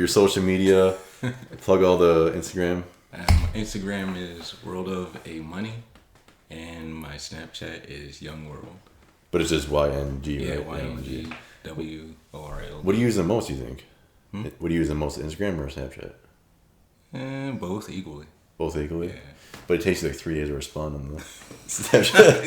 your social media. Plug all the Instagram. My Instagram is World of A Money, and my Snapchat is yngyurwrld. But it's just YNG, Yeah, right? yngyurwrld. What do you use the most, you think? What do you use the most, Instagram or Snapchat? Both equally. Both equally? Yeah. But it takes you like 3 days to respond on the Snapchat.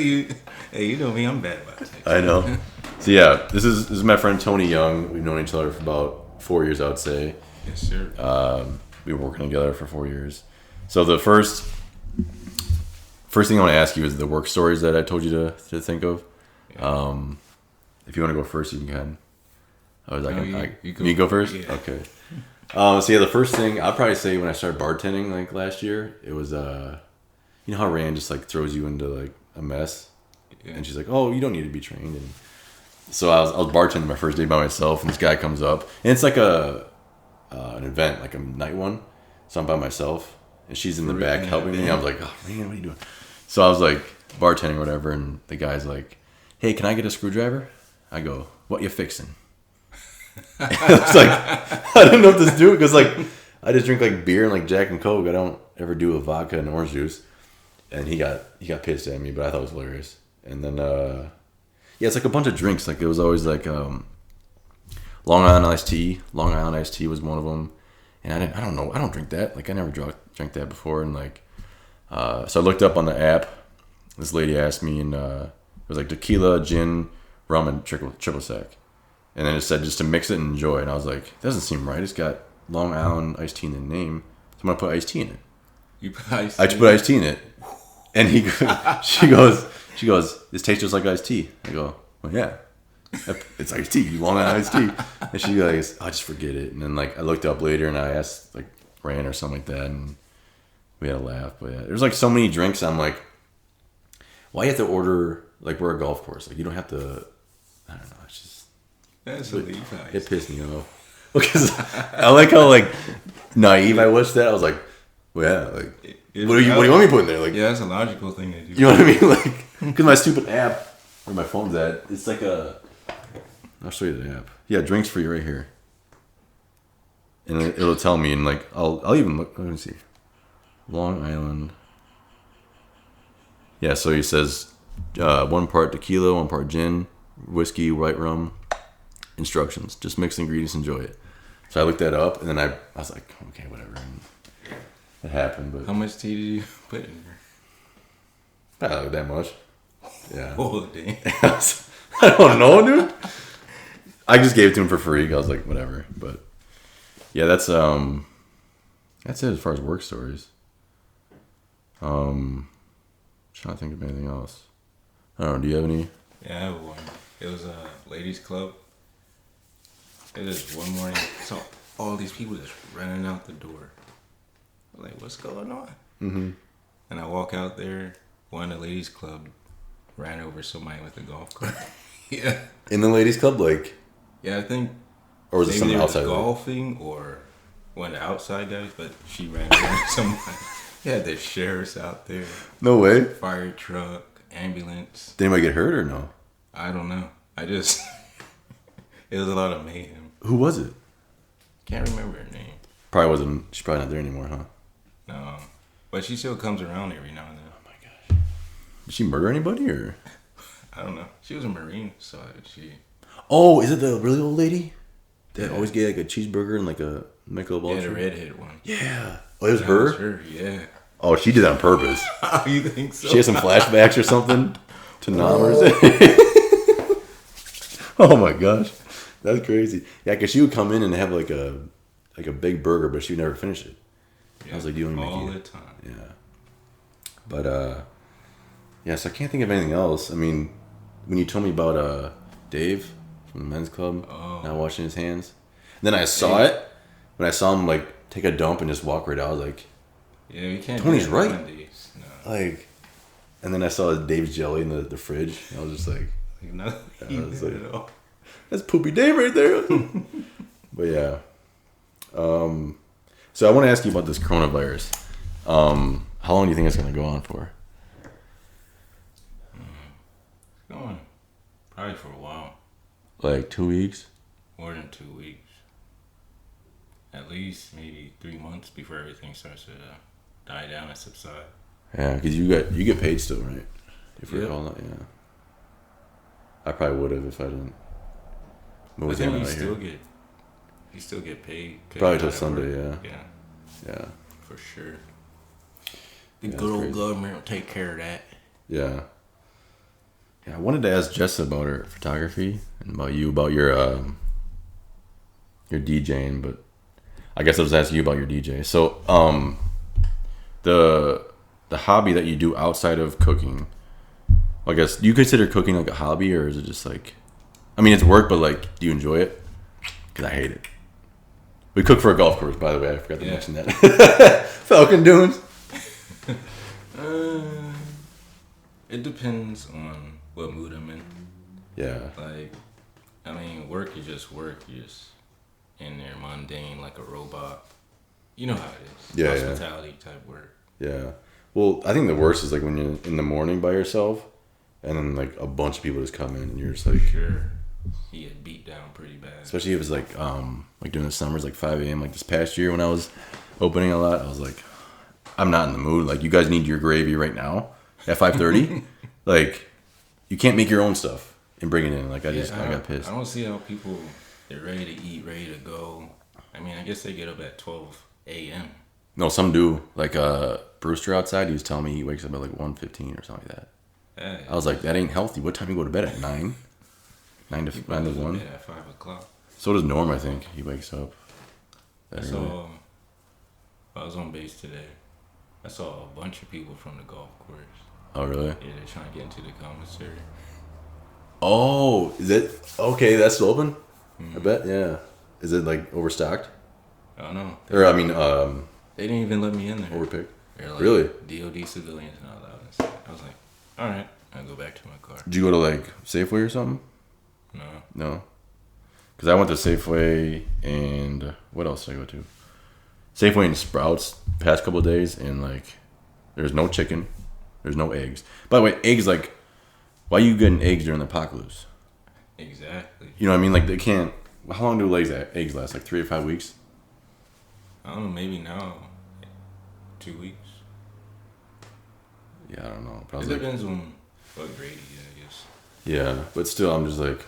you know me, I'm bad about it. I know. So yeah, this is my friend Toni Young. We've known each other for about 4 years, I would say. Yes, sir. We were working together for 4 years. So the first thing I want to ask you is the work stories that I told you to think of. Yeah. If you want to go first, you can. You go first? Yeah. Okay. So yeah, the first thing I'd probably say when I started bartending like last year, it was you know how Rand just like throws you into like a mess, and she's like, "Oh, you don't need to be trained." And so I was bartending my first day by myself, and this guy comes up, and it's like an event, like a night one, so I'm by myself, and she's in the back helping me. I was like, "Oh, Rand, what are you doing?" So I was like bartending or whatever, and the guy's like, "Hey, can I get a screwdriver?" I go, "What you fixing?" I was like, I didn't know what to do because like I just drink like beer and like Jack and Coke. I don't ever do a vodka and orange juice. And he got pissed at me, but I thought it was hilarious. And then it's like a bunch of drinks. Like it was always like Long Island iced tea. Long Island iced tea was one of them. And I don't know. I don't drink that. Like I never drank that before. And like so I looked up on the app. This lady asked me, and it was like tequila, gin, rum, and triple sec. And then it said just to mix it and enjoy. And I was like, that doesn't seem right. It's got Long Island iced tea in the name. So I'm going to put iced tea in it. You put iced tea? I just put iced tea in it. And she goes, this tastes just like iced tea. I go, well, yeah. It's iced tea. Long Island iced tea. And she goes, I'll just forget it. And then like I looked up later and I asked like Rand or something like that. And we had a laugh. But yeah, there's like so many drinks. I'm like, why you have to order, like we're a golf course. Like you don't have to, I don't know. It's just. That's it pissed me off because I like how like naive I was to that. I was like, well, yeah, like what do you want me putting there? Like, yeah, that's a logical thing to do. You know what I mean? Like, because my stupid app where my phone's at, it's like I'll show you the app. Yeah, drinks for you right here, and it'll tell me, and like I'll even look. Let me see, Long Island. Yeah, so he says 1 part tequila, 1 part gin, whiskey, white rum. Instructions, just mix the ingredients, enjoy it. So I looked that up, and then I was like, okay, whatever. And it happened, but how much tea did you put in there? Not that much. Yeah. Oh damn. I don't know, dude. I just gave it to him for free. I was like, whatever. But yeah, that's it as far as work stories. Trying to think of anything else. I don't know. Do you have any? Yeah, I have one. It was a ladies' club. It is one morning, so all these people just running out the door. I'm like, what's going on? Mm-hmm. And I walk out there. One of the ladies' club ran over somebody with a golf cart. Yeah. In the ladies' club, like. Yeah, I think. Or was it someone outside? Golfing or one of the outside guys, but she ran over somebody. Yeah, the sheriff's out there. No way. Fire truck, ambulance. Did anybody get hurt or no? I don't know. It was a lot of mayhem. Who was it? Can't remember her name. Probably wasn't. She's probably not there anymore, huh? No, but she still comes around every now and then. Oh my gosh. Did she murder anybody or? I don't know. She was a Marine, so she. Oh, is it the really old lady that always get like a cheeseburger and like a Michelob Ultra? Yeah, the redhead one. Yeah. Oh, it was her? Was her, yeah. Oh, she did that on purpose. Oh, you think so? She had some flashbacks or something to Nommers. Oh my gosh, that's crazy. Yeah, because she would come in and have like a big burger, but she would never finish it. Yeah, I was like, "Do you want to make it?" All the time. Yeah. But yeah. So I can't think of anything else. I mean, when you told me about Dave from the men's club, not washing his hands, and then I saw it when I saw him like take a dump and just walk right out. I was like, "Yeah, you can't." Tony's right. No. Like, and then I saw Dave's jelly in the fridge. And I was just like. Nothing at all. That's Poopy Dave right there. But yeah. So I want to ask you about this coronavirus. How long do you think it's going to go on for? It's going probably for a while. Like 2 weeks? More than 2 weeks. at least maybe 3 months before everything starts to die down and subside. Yeah, because you get paid still, right? If we're Yep. calling it, yeah. I probably would have if I didn't move But then out you here. still get paid. 'Cause Probably you're till not at Sunday, work. yeah. Yeah, Yeah. for sure. The Yeah, good old crazy. government will take care of that. Yeah. Yeah, I wanted to ask Jess about her photography and about you, about your DJing, but I guess I'll just ask you about your DJ. So, the hobby that you do outside of cooking, I guess, do you consider cooking like a hobby, or is it just like, I mean, it's work, but like, do you enjoy it? Because I hate it. We cook for a golf course, by the way. I forgot to mention that. Falcon Dunes. It depends on what mood I'm in. Yeah. Like, I mean, work is just work. You're just in there mundane like a robot. You know how it is. Yeah, Hospitality type work. Yeah. Well, I think the worst is like when you're in the morning by yourself, and then like a bunch of people just come in, and you're just like, Sure. He get beat down pretty bad. especially if it was like during the summers, like 5 a.m. Like this past year when I was opening a lot, I was like, I'm not in the mood. Like, you guys need your gravy right now at 5:30. Like, you can't make your own stuff and bring it in. Like, I got pissed. I don't see how people, they're ready to eat, ready to go. I mean, I guess they get up at 12 a.m. No, some do. Like Brewster outside, he was telling me he wakes up at like 1:15 or something like that. I was like, that ain't healthy. What time you go to bed at 9? 9 to 1. Yeah, at 5 o'clock. So does Norm. I think he wakes up. I saw. I was on base today. I saw a bunch of people from the golf course. Oh really? Yeah, they're trying to get into the commissary. Oh, is it okay? That's still open. I bet. Yeah. Is it like overstocked? I don't know. Or I mean, They didn't even let me in there. overpicked. They're like, Really? DOD civilians not allowed inside. I was like, all right, I'll go back to my car. Did you go to like Safeway or something? No. No. Because I went to Safeway and what else did I go to? Safeway and Sprouts past couple of days, and like there's no chicken, there's no eggs. By the way, eggs, like, why are you getting eggs during the apocalypse? Exactly. You know what I mean? Like, they can't. How long do eggs last? Like 3 or 5 weeks? I don't know, maybe now. 2 weeks. Yeah, I don't know. But I It was like, depends on what grade you get, I guess. yeah, but still, I'm just like,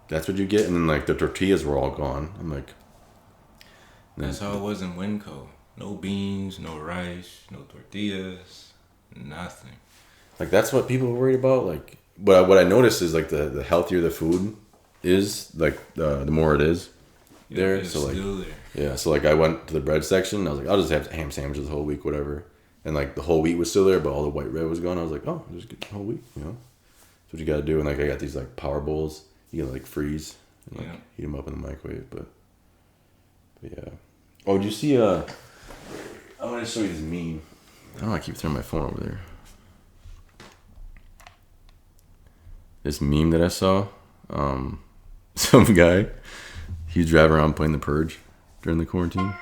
that's what you get, and then like the tortillas were all gone. I'm like, That's how it was in Winco. No beans, no rice, no tortillas, nothing. like that's what people were worried about. Like, what I noticed is like the healthier the food is, like the more it is there. It's So like, still there. yeah, so like I went to the bread section. I was like, I'll just have ham sandwiches the whole week, whatever. And like the whole wheat was still there, but all the white bread was gone. I was like, oh, just get the whole wheat, you know. That's what you gotta do. And like I got these like power bowls. You can like freeze and like heat them up in the microwave. But yeah. Oh, did you see? I want to show you this meme. I don't know. I keep throwing my phone over there. This meme that I saw. Some guy. He's driving around playing The Purge during the quarantine.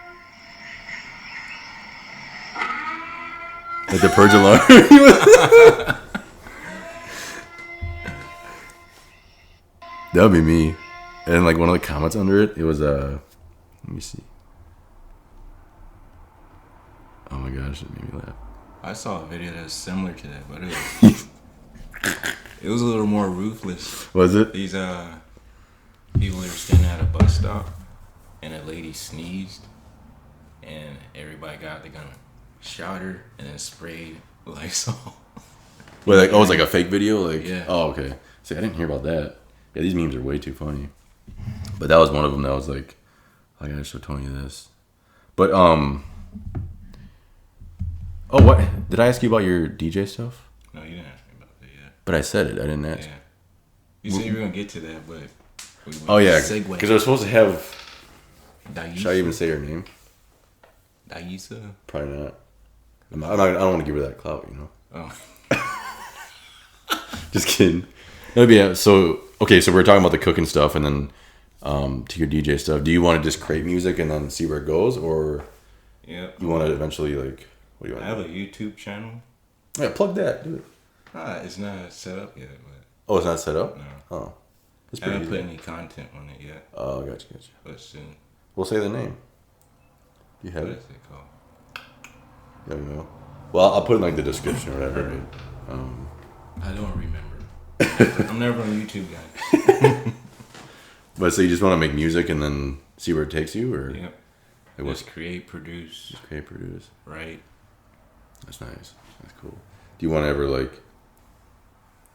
Like the Purge alarm. That would be me. And like one of the comments under it, it was let me see. Oh my gosh, it made me laugh. I saw a video that was similar to that, but it was a little more ruthless. Was it? These people were standing at a bus stop, and a lady sneezed, and everybody got the gun, shot her, and then sprayed Lysol. Wait, like, oh, it's like a fake video? Like, yeah. Oh, okay. See, I didn't hear about that. Yeah, these memes are way too funny. But that was one of them that was like, I gotta show Toni this. But, oh, what? Did I ask you about your DJ stuff? No, you didn't ask me about that yet. But I said it. I didn't ask. Yeah. You said you were going to get to that, but... Oh, yeah. Segue. Because I was supposed to have... Daisa? Should I even say her name? Daisa? Probably not. I don't want to give her that clout, you know? Oh. Just kidding. That'd be so. Okay, so we're talking about the cooking stuff, and then to your DJ stuff. Do you want to just create music and then see where it goes, or Yeah. you want to eventually like? What do you I want? have a YouTube channel. Yeah, plug that. Do it. It's not set up yet, but... Oh, it's not set up. No. Oh, it's I pretty haven't put easy. any content on it yet, Oh, gotcha. but soon. We'll say the name. Do you have What it? is it called? I don't know. Well, I'll put it in like the description or whatever. But, I don't remember. I'm never on YouTube, guys. but so you just want to make music and then see where it takes you, or Yep. like Just create, produce. Just create, produce. Right. That's nice. That's cool. Do you want to ever like?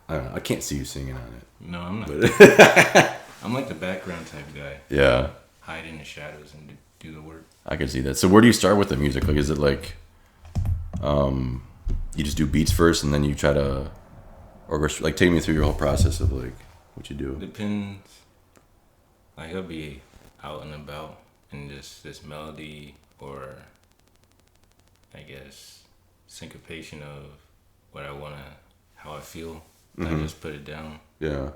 I don't know. I can't see you singing on it. No, I'm not. But I'm like the background type guy. Yeah. Hide in the shadows and do the work. I can see that. So where do you start with the music? Like, is it like, you just do beats first and then you try to, or like take me through your whole process of like what you do? Depends. Like I'll be out and about and just this melody or I guess syncopation of what I wanna, how I feel. I just put it down. Yeah.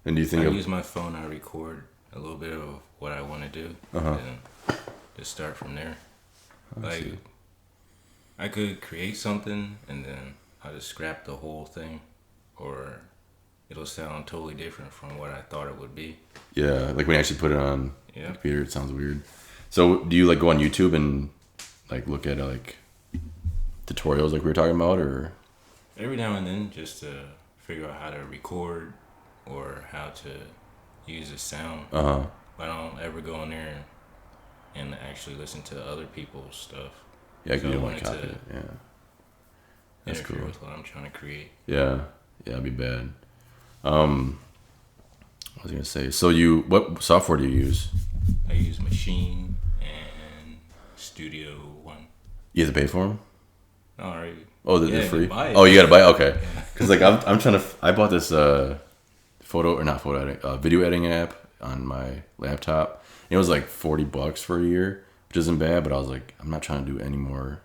And do you think I use my phone? I record a little bit of what I want to do, and just start from there. Like, I could create something and then I'll just scrap the whole thing, or it'll sound totally different from what I thought it would be. Yeah, like when you actually put it on the Yeah. computer, it sounds weird. So do you like go on YouTube and like look at like tutorials like we were talking about, or? Every now and then, just to figure out how to record or how to use a sound. But I don't ever go in there and actually listen to other people's stuff. Yeah, So you I don't want wanted to copy to it. Yeah, that's interfere cool. with what I'm trying to create. Yeah, it'd be bad. I was gonna say. So what software do you use? I use Machine and Studio One. You have to pay for them? All right. Oh, they're Yeah, free. you buy it. Oh, you gotta buy it? Okay. Yeah. Because like I'm trying to. I bought this video editing app on my laptop. It was like $40 for a year, which isn't bad. But I was like, I'm not trying to do any more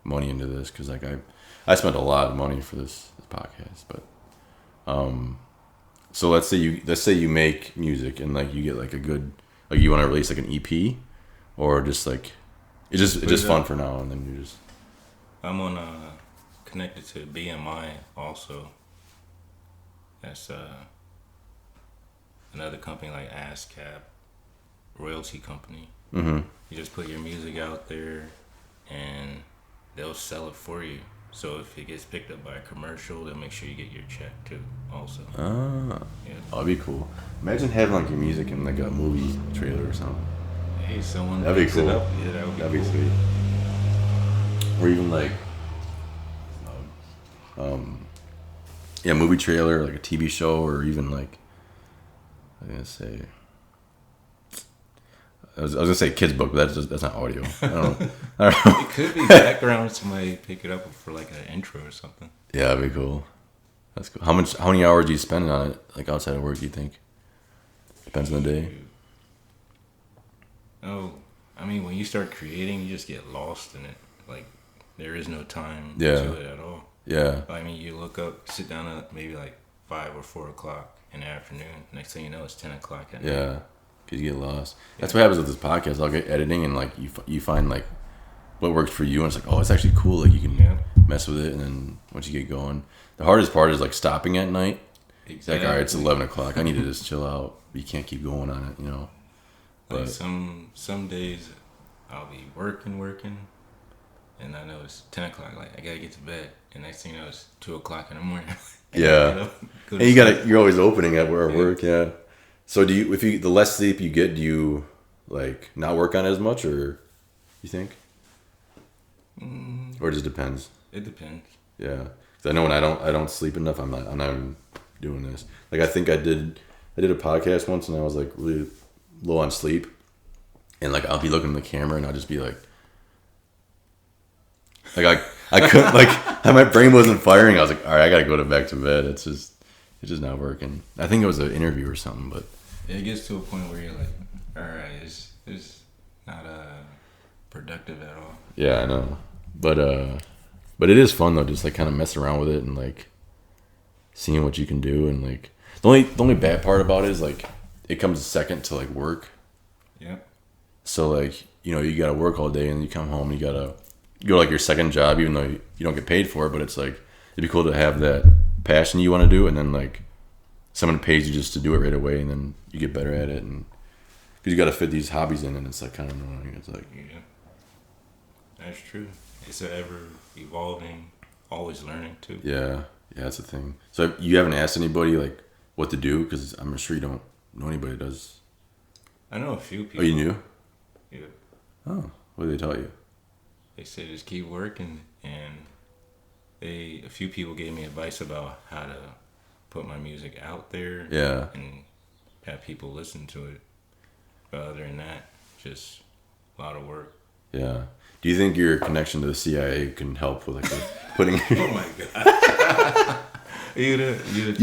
money into this because like I spent a lot of money for this podcast. But so let's say you make music and like you get like a good, like you want to release like an EP, or just like it's just fun for now, and then you just. I'm on connected to BMI also. That's another company like ASCAP, royalty company. Mm-hmm. You just put your music out there, and they'll sell it for you. So if it gets picked up by a commercial, they'll make sure you get your check too. Also. Ah, Yeah. that'd be cool. Imagine having like your music in like a movie trailer or something. Hey, someone That'd be picks cool. it up. Yeah, that would be cool. sweet. Or even like, movie trailer, like a TV show, or even like, I was gonna say kids book, but that's not audio. I don't know. It could be background. Somebody pick it up for like an intro or something. Yeah, that'd be cool. That's cool. How many hours do you spend on it, like outside of work? Do you think? Depends on the day. Oh, I mean, when you start creating, you just get lost in it. Like, there is no time Yeah. to it at all. Yeah. I mean, you look up, sit down at maybe like 5 or 4 o'clock in the afternoon. Next thing you know, it's 10 o'clock at night. Yeah. Because you get lost. That's what happens with this podcast. I'll get editing and like you find like what works for you, and it's like, oh, it's actually cool. Like you can mess with it, and then once you get going, the hardest part is like stopping at night. Exactly. Like, all right, it's 11 o'clock. I need to just chill out. You can't keep going on it, you know. Like But some days I'll be working, and I know it's 10 o'clock. Like, I gotta get to bed. And next thing you know, it's 2 o'clock in the morning. yeah, and you're always opening at work. Yeah. So the less sleep you get, do you like not work on it as much, or you think, or it just depends? It depends. Yeah, because I know when I don't sleep enough, I'm not even doing this. Like I think I did a podcast once, and I was like really low on sleep, and like I'll be looking at the camera, and I'll just be like I couldn't my brain wasn't firing. I was like, all right, I gotta go back to bed. It's just not working. I think it was an interview or something, but it gets to a point where you're like, all right, it's not productive at all. Yeah, I know, but it is fun though, just like kind of messing around with it and like seeing what you can do, and like the only bad part about it is like it comes second to like work. Yep. So like, you know, you gotta work all day and you come home and you gotta go like your second job, even though you don't get paid for it, but it's like it'd be cool to have that passion you want to do, and then like someone pays you just to do it right away, and then you get better at it, and because you got to fit these hobbies in, and it's like kind of annoying. It's like, That's true. It's an ever evolving, always learning too. Yeah, that's the thing. So you haven't asked anybody like what to do, because I'm sure you don't know anybody that does. I know a few people. Oh, you knew? Yeah. Oh, what did they tell you? They said just keep working, and a few people gave me advice about how to put my music out there. Yeah. And have people listen to it. But other than that, just a lot of work. Yeah. Do you think your connection to the CIA can help with like putting? Oh my god! you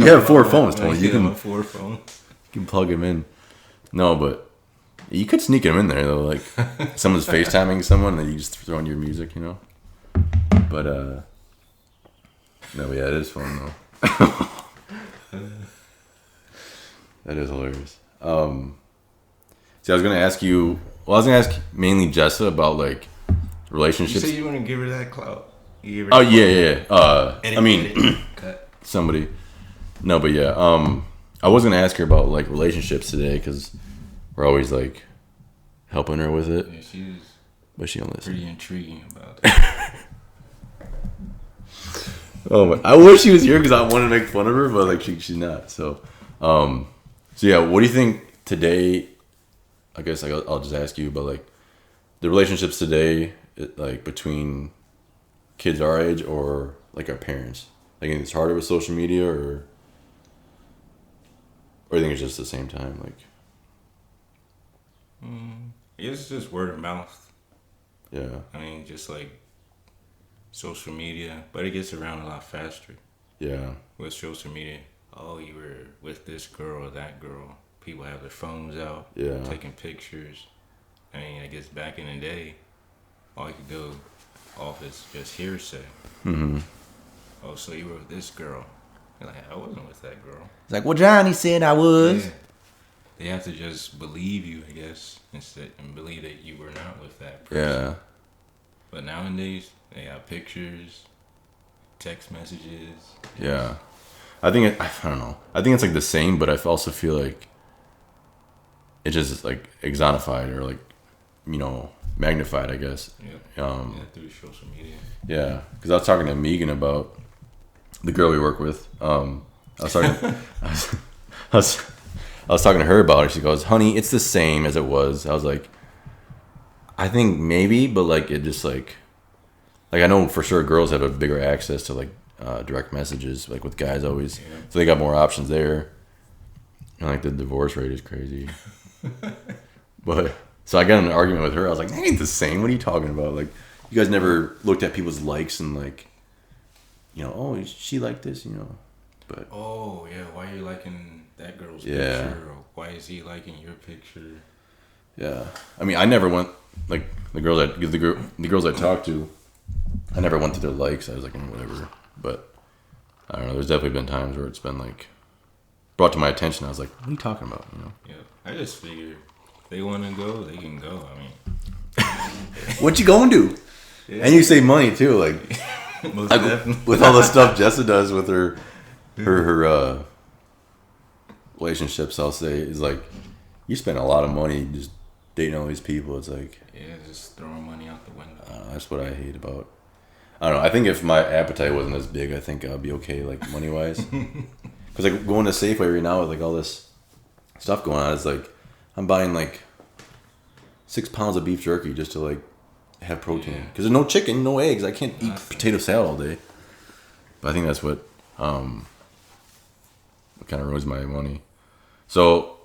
have 4 phones, Tony. You can 4 phones. You can plug them in. No, but you could sneak them in there though. Like someone's FaceTiming someone, and you just throw in your music, you know. But no, yeah, it is fun though. That is hilarious. See, I was gonna ask you. Well, I was gonna ask mainly Jessa about like relationships. You said you want to give her that clout. Oh yeah. Edit, I mean, cut. Somebody. No, but yeah. I was gonna ask her about like relationships today, because we're always like helping her with it. Yeah, she's. But she don't listen. Pretty intriguing about it. Oh my! I wish she was here because I want to make fun of her, but like she's not. So yeah. What do you think today? I guess I'll just ask you about like the relationships today, like between kids our age or like our parents. Like, you think it's harder with social media, or you think it's just the same time? Like, It's just word of mouth. yeah. I mean, just like social media, but it gets around a lot faster. Yeah. With social media, oh, you were with this girl or that girl. People have their phones out, taking pictures. I mean, I guess back in the day, all you could go off is just hearsay. Mm-hmm. Oh, so you were with this girl? You're like, I wasn't with that girl. It's like, well, Johnny said I was. Yeah. They have to just believe you, I guess, and believe that you were not with that person. Yeah. But nowadays, they have pictures, text messages. Yeah. I don't know. I think it's like the same, but I also feel like it's just like exonified or like, you know, magnified, I guess. Yeah. Through social media. Yeah. Because I was talking to Megan about the girl we work with. I was talking to her about it. She goes, honey, it's the same as it was. I was like, I think maybe, but like it just like I know for sure girls have a bigger access to like direct messages, like with guys always. Yeah. So they got more options there. And like the divorce rate is crazy. But so I got in an argument with her. I was like, that ain't the same. What are you talking about? Like, you guys never looked at people's likes and like, you know, oh, she liked this, you know. But oh yeah, why are you liking that girl's picture? Or why is he liking your picture? Yeah, I mean, I never went like the girls I talked to. I never went to their likes. I was like, whatever. But I don't know. There's definitely been times where it's been like brought to my attention. I was like, what are you talking about? You know? Yeah, I just figured if they want to go, they can go. I mean, what you gonna do? Yeah. And you save money too, like, with all the stuff Jessa does with her relationships. I'll say is like you spend a lot of money just dating all these people. It's like just throwing money out the window. That's what I hate about. I don't know. I think if my appetite wasn't as big, I think I'd be okay, like money wise. Because like going to Safeway right now with like all this stuff going on, it's like I'm buying like 6 pounds of beef jerky just to like have protein. Because there's no chicken, no eggs. I can't eat potato salad all day. But I think that's what kind of ruins my money. So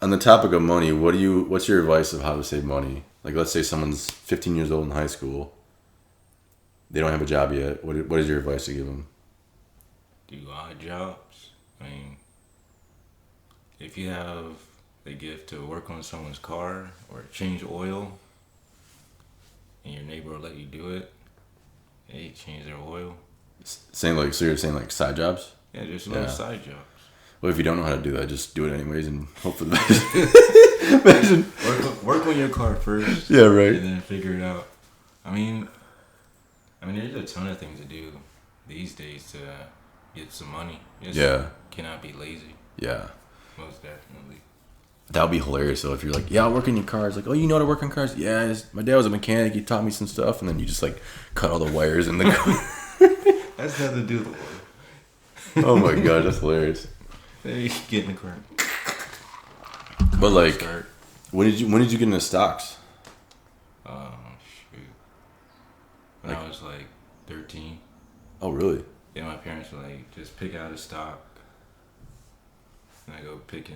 on the topic of money, what's your advice of how to save money? Like, let's say someone's 15 years old in high school. They don't have a job yet. What is your advice to give them? Do odd jobs. I mean, if you have the gift to work on someone's car or change oil, and your neighbor will let you do it, they change their oil. So you're saying like side jobs? Yeah, just little side jobs. Well, if you don't know how to do that, just do it anyways and hope for the best. Work on your car first. Yeah, right. And then figure it out. I mean, there's a ton of things to do these days to get some money. Just cannot be lazy. Yeah. Most definitely. That would be hilarious. So if you're like, yeah, I'll work on your cars. Like, oh, you know how to work on cars? Yeah, my dad was a mechanic. He taught me some stuff. And then you just like cut all the wires in the car. That's nothing to do with the Oh my god, that's hilarious. Hey, get in the car. But like, when did you get into stocks? Shoot. When I was like 13. Oh really? Yeah, my parents were like, just pick out a stock. And I go pick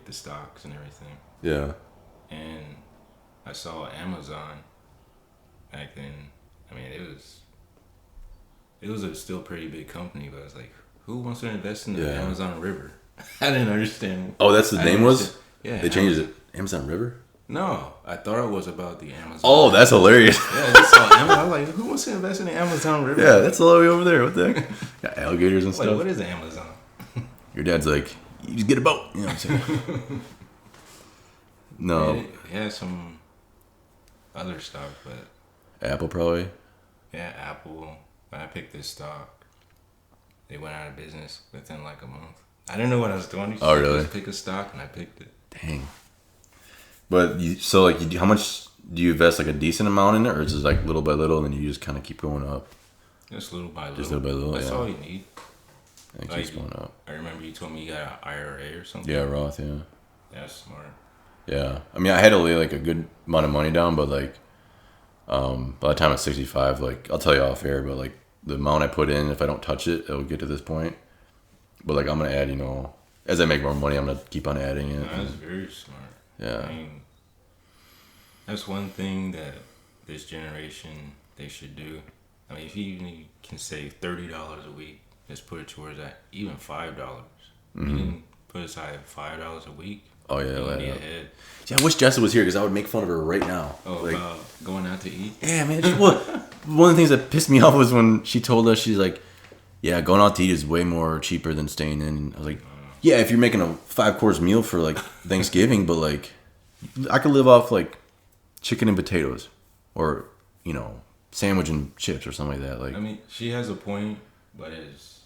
the stocks and everything. Yeah. And I saw Amazon back then. I mean, it was a still pretty big company, but I was like, who wants to invest in the Amazon River? I didn't understand. Oh, that's the name was? Yeah. They changed it. Amazon River? No, I thought it was about the Amazon. Oh, that's hilarious. Yeah, I saw Amazon. I was like, who wants to invest in the Amazon River? Yeah, that's all the way over there. What the heck? Got alligators and stuff. Like, what is Amazon? Your dad's like, you just get a boat. You know what I'm saying? No. It had some other stock, but Apple probably. yeah, Apple. When I picked this stock, they went out of business within like a month. I didn't know what I was doing. Oh, really? Just pick a stock, and I picked it. Dang. But how much do you invest? Like a decent amount in it, or is it like little by little, and then you just kind of keep going up? Just little by little. Just little by little. That's all you need. It Like, keeps going up. I remember you told me you got an IRA or something. Yeah, Roth. Yeah. That's smart. Yeah. I mean, I had to lay like a good amount of money down, but like, by the time I'm 65, like I'll tell you off air, but like the amount I put in, if I don't touch it, it'll get to this point. But like I'm gonna add, as I make more money, I'm gonna keep on adding it. That's very smart. Yeah. I mean, that's one thing that this generation they should do. I mean, if you even can save $30 a week, just put it towards that. Even $5. You can put aside $5 a week. Oh yeah, you'll be ahead. Yeah, I wish Jessa was here because I would make fun of her right now. Oh, like, about going out to eat? Yeah, man. One of the things that pissed me off was when she told us, she's like, yeah, going out to eat is way more cheaper than staying in. I was like, yeah, if you're making a 5-course meal for like Thanksgiving, but like I could live off like chicken and potatoes or, sandwich and chips or something like that. Like, I mean, she has a point, but it's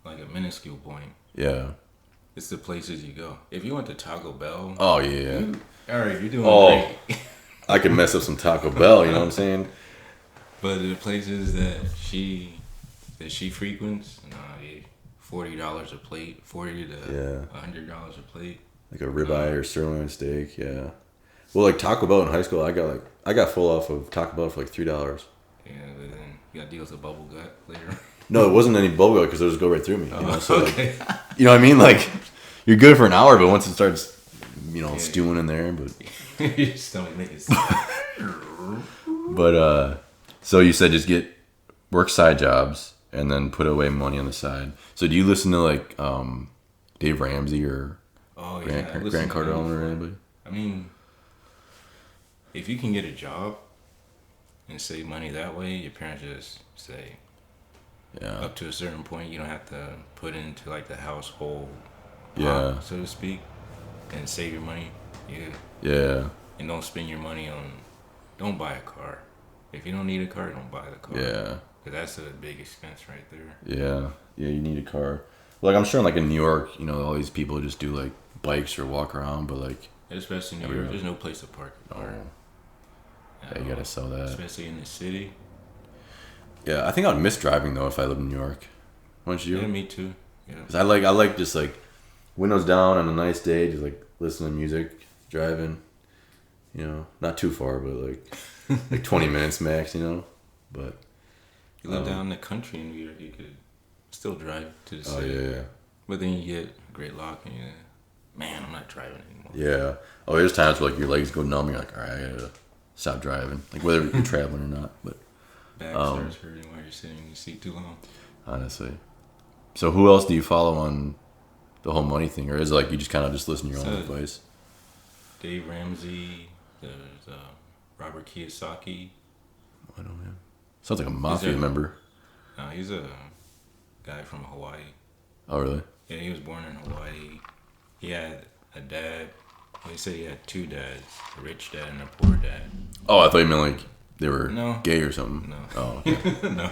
like a minuscule point. Yeah. It's the places you go. If you went to Taco Bell. Oh, yeah. All right, you're doing great. I could mess up some Taco Bell, you know what I'm saying? But the places that she frequents, $40 a plate, $40 to $100 a plate. Like a ribeye or sirloin steak, yeah. Well, like Taco Bell in high school, I got full off of Taco Bell for like $3. Yeah, but then you got to deal with a bubble gut later. No, it wasn't any bubble gut because it would just go right through me. So okay. Like, you know what I mean? Like, you're good for an hour, but once it starts, stewing in there, but your stomach makes. But so you said just work side jobs and then put away money on the side. So do you listen to like Dave Ramsey or Grant Cardone or anybody? I mean, if you can get a job and save money that way, your parents just say, up to a certain point, you don't have to put into like the household pot, so to speak, and save your money. Yeah. And don't spend your money don't buy a car. If you don't need a car, don't buy the car. Yeah. Because that's a big expense right there. Yeah. Yeah, you need a car. Like, I'm sure like in New York, all these people just do like bikes or walk around, but like. Especially in New York, there's no place to park a car. Yeah, you gotta sell that. Especially in the city. Yeah, I think I'd miss driving though if I lived in New York. Wouldn't you? Yeah, me too. Yeah. 'Cause I like just like windows down on a nice day, just like listening to music, driving. Not too far, but like 20 minutes max. But you live down in the country in New York, you could still drive to the city. Oh yeah. But then you get a great lock and man, I'm not driving anymore. Yeah. Oh, there's times where like your legs go numb. You're like, all right, I gotta stop driving. Like whether you're traveling or not, but. Back starts hurting while you're sitting in your seat too long. Honestly. So who else do you follow on the whole money thing? Or is it like you just kind of just listen to your own advice? Dave Ramsey, there's Robert Kiyosaki. I don't know. Sounds like a mafia member. No, he's a guy from Hawaii. Oh, really? Yeah, he was born in Hawaii. He had a dad. They say he had two dads, a rich dad and a poor dad. Oh, I thought you meant like they were gay or something. No. Oh, okay. No.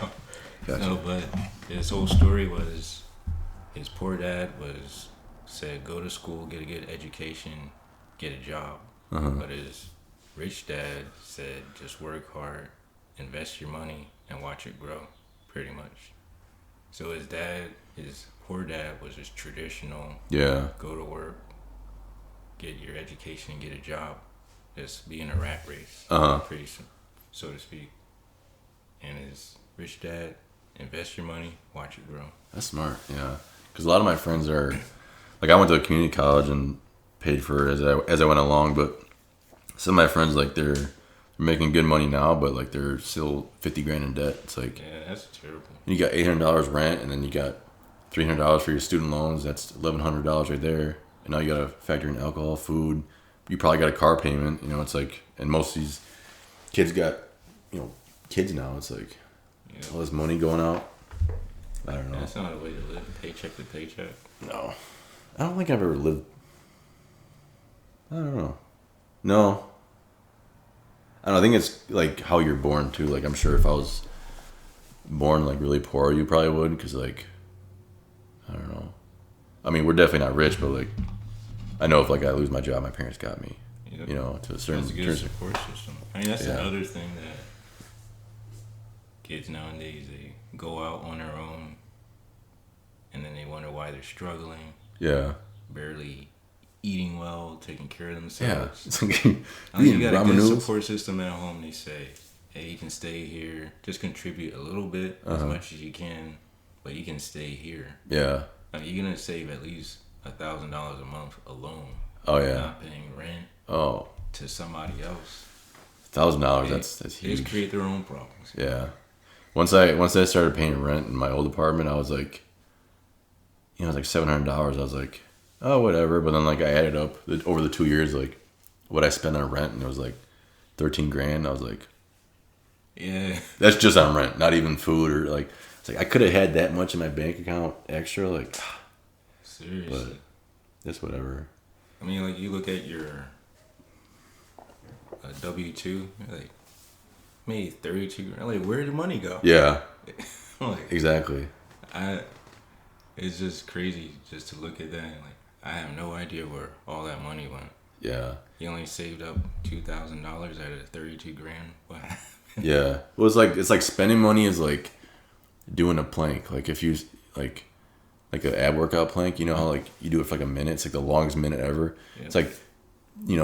Gotcha. No, but his whole story was his poor dad said go to school, get a good education, get a job. But his rich dad said, just work hard, invest your money, and watch it grow, pretty much. So his poor dad was just traditional. Yeah. Go to work, get your education, get a job, just be in a rat race, pretty so to speak. And his rich dad, invest your money, watch it grow. That's smart, yeah. Because a lot of my friends are, like, I went to a community college and paid for it as I went along, but some of my friends, like, they're making good money now, but, like, they're still $50,000 in debt. It's like, yeah, that's terrible. You got $800 rent, and then you got $300 for your student loans. That's $1,100 right there. And now you got to factor in alcohol, food. You probably got a car payment. You know, it's like, and most of these kids got, kids now. It's like all this money going out. I don't know. That's not a way to live, paycheck to paycheck. No, I don't think I've ever lived. I don't know. No. I don't know, I think it's like how you're born too. Like, I'm sure if I was born like really poor, you probably would, because like, I don't know. I mean, we're definitely not rich, but like, I know if like I lose my job, my parents got me. Yep. To a certain. That's a good support system. I mean, that's another thing that kids nowadays, they go out on their own, and then they wonder why they're struggling. Yeah. Barely eating well, taking care of themselves. Yeah. It's like, you got a good noodles. support system at home. They say, hey, you can stay here, just contribute a little bit, as much as you can, but you can stay here. Yeah. I mean, you're gonna save at least $1,000 a month alone. Oh yeah. Not paying rent. Oh. To somebody else. $1,000. That's huge. They just create their own problems. Yeah. Once I started paying rent in my old apartment, I was like, it was like $700. I was like, oh, whatever. But then like I added up over the 2 years, like what I spent on rent, and it was like $13,000. I was like, yeah, that's just on rent, not even food or like. It's like I could have had that much in my bank account extra, like. Seriously. But it's whatever. I mean, like, you look at your W-2, like, made $32,000. Like, where did the money go? Yeah. Like, exactly. It's just crazy just to look at that. And like, I have no idea where all that money went. Yeah. You only saved up $2,000 out of $32,000. What happened? Yeah. Well, it's like spending money is like doing a plank. Like if you like an ab workout plank, you know how like you do it for like a minute. It's like the longest minute ever. Yep. It's like,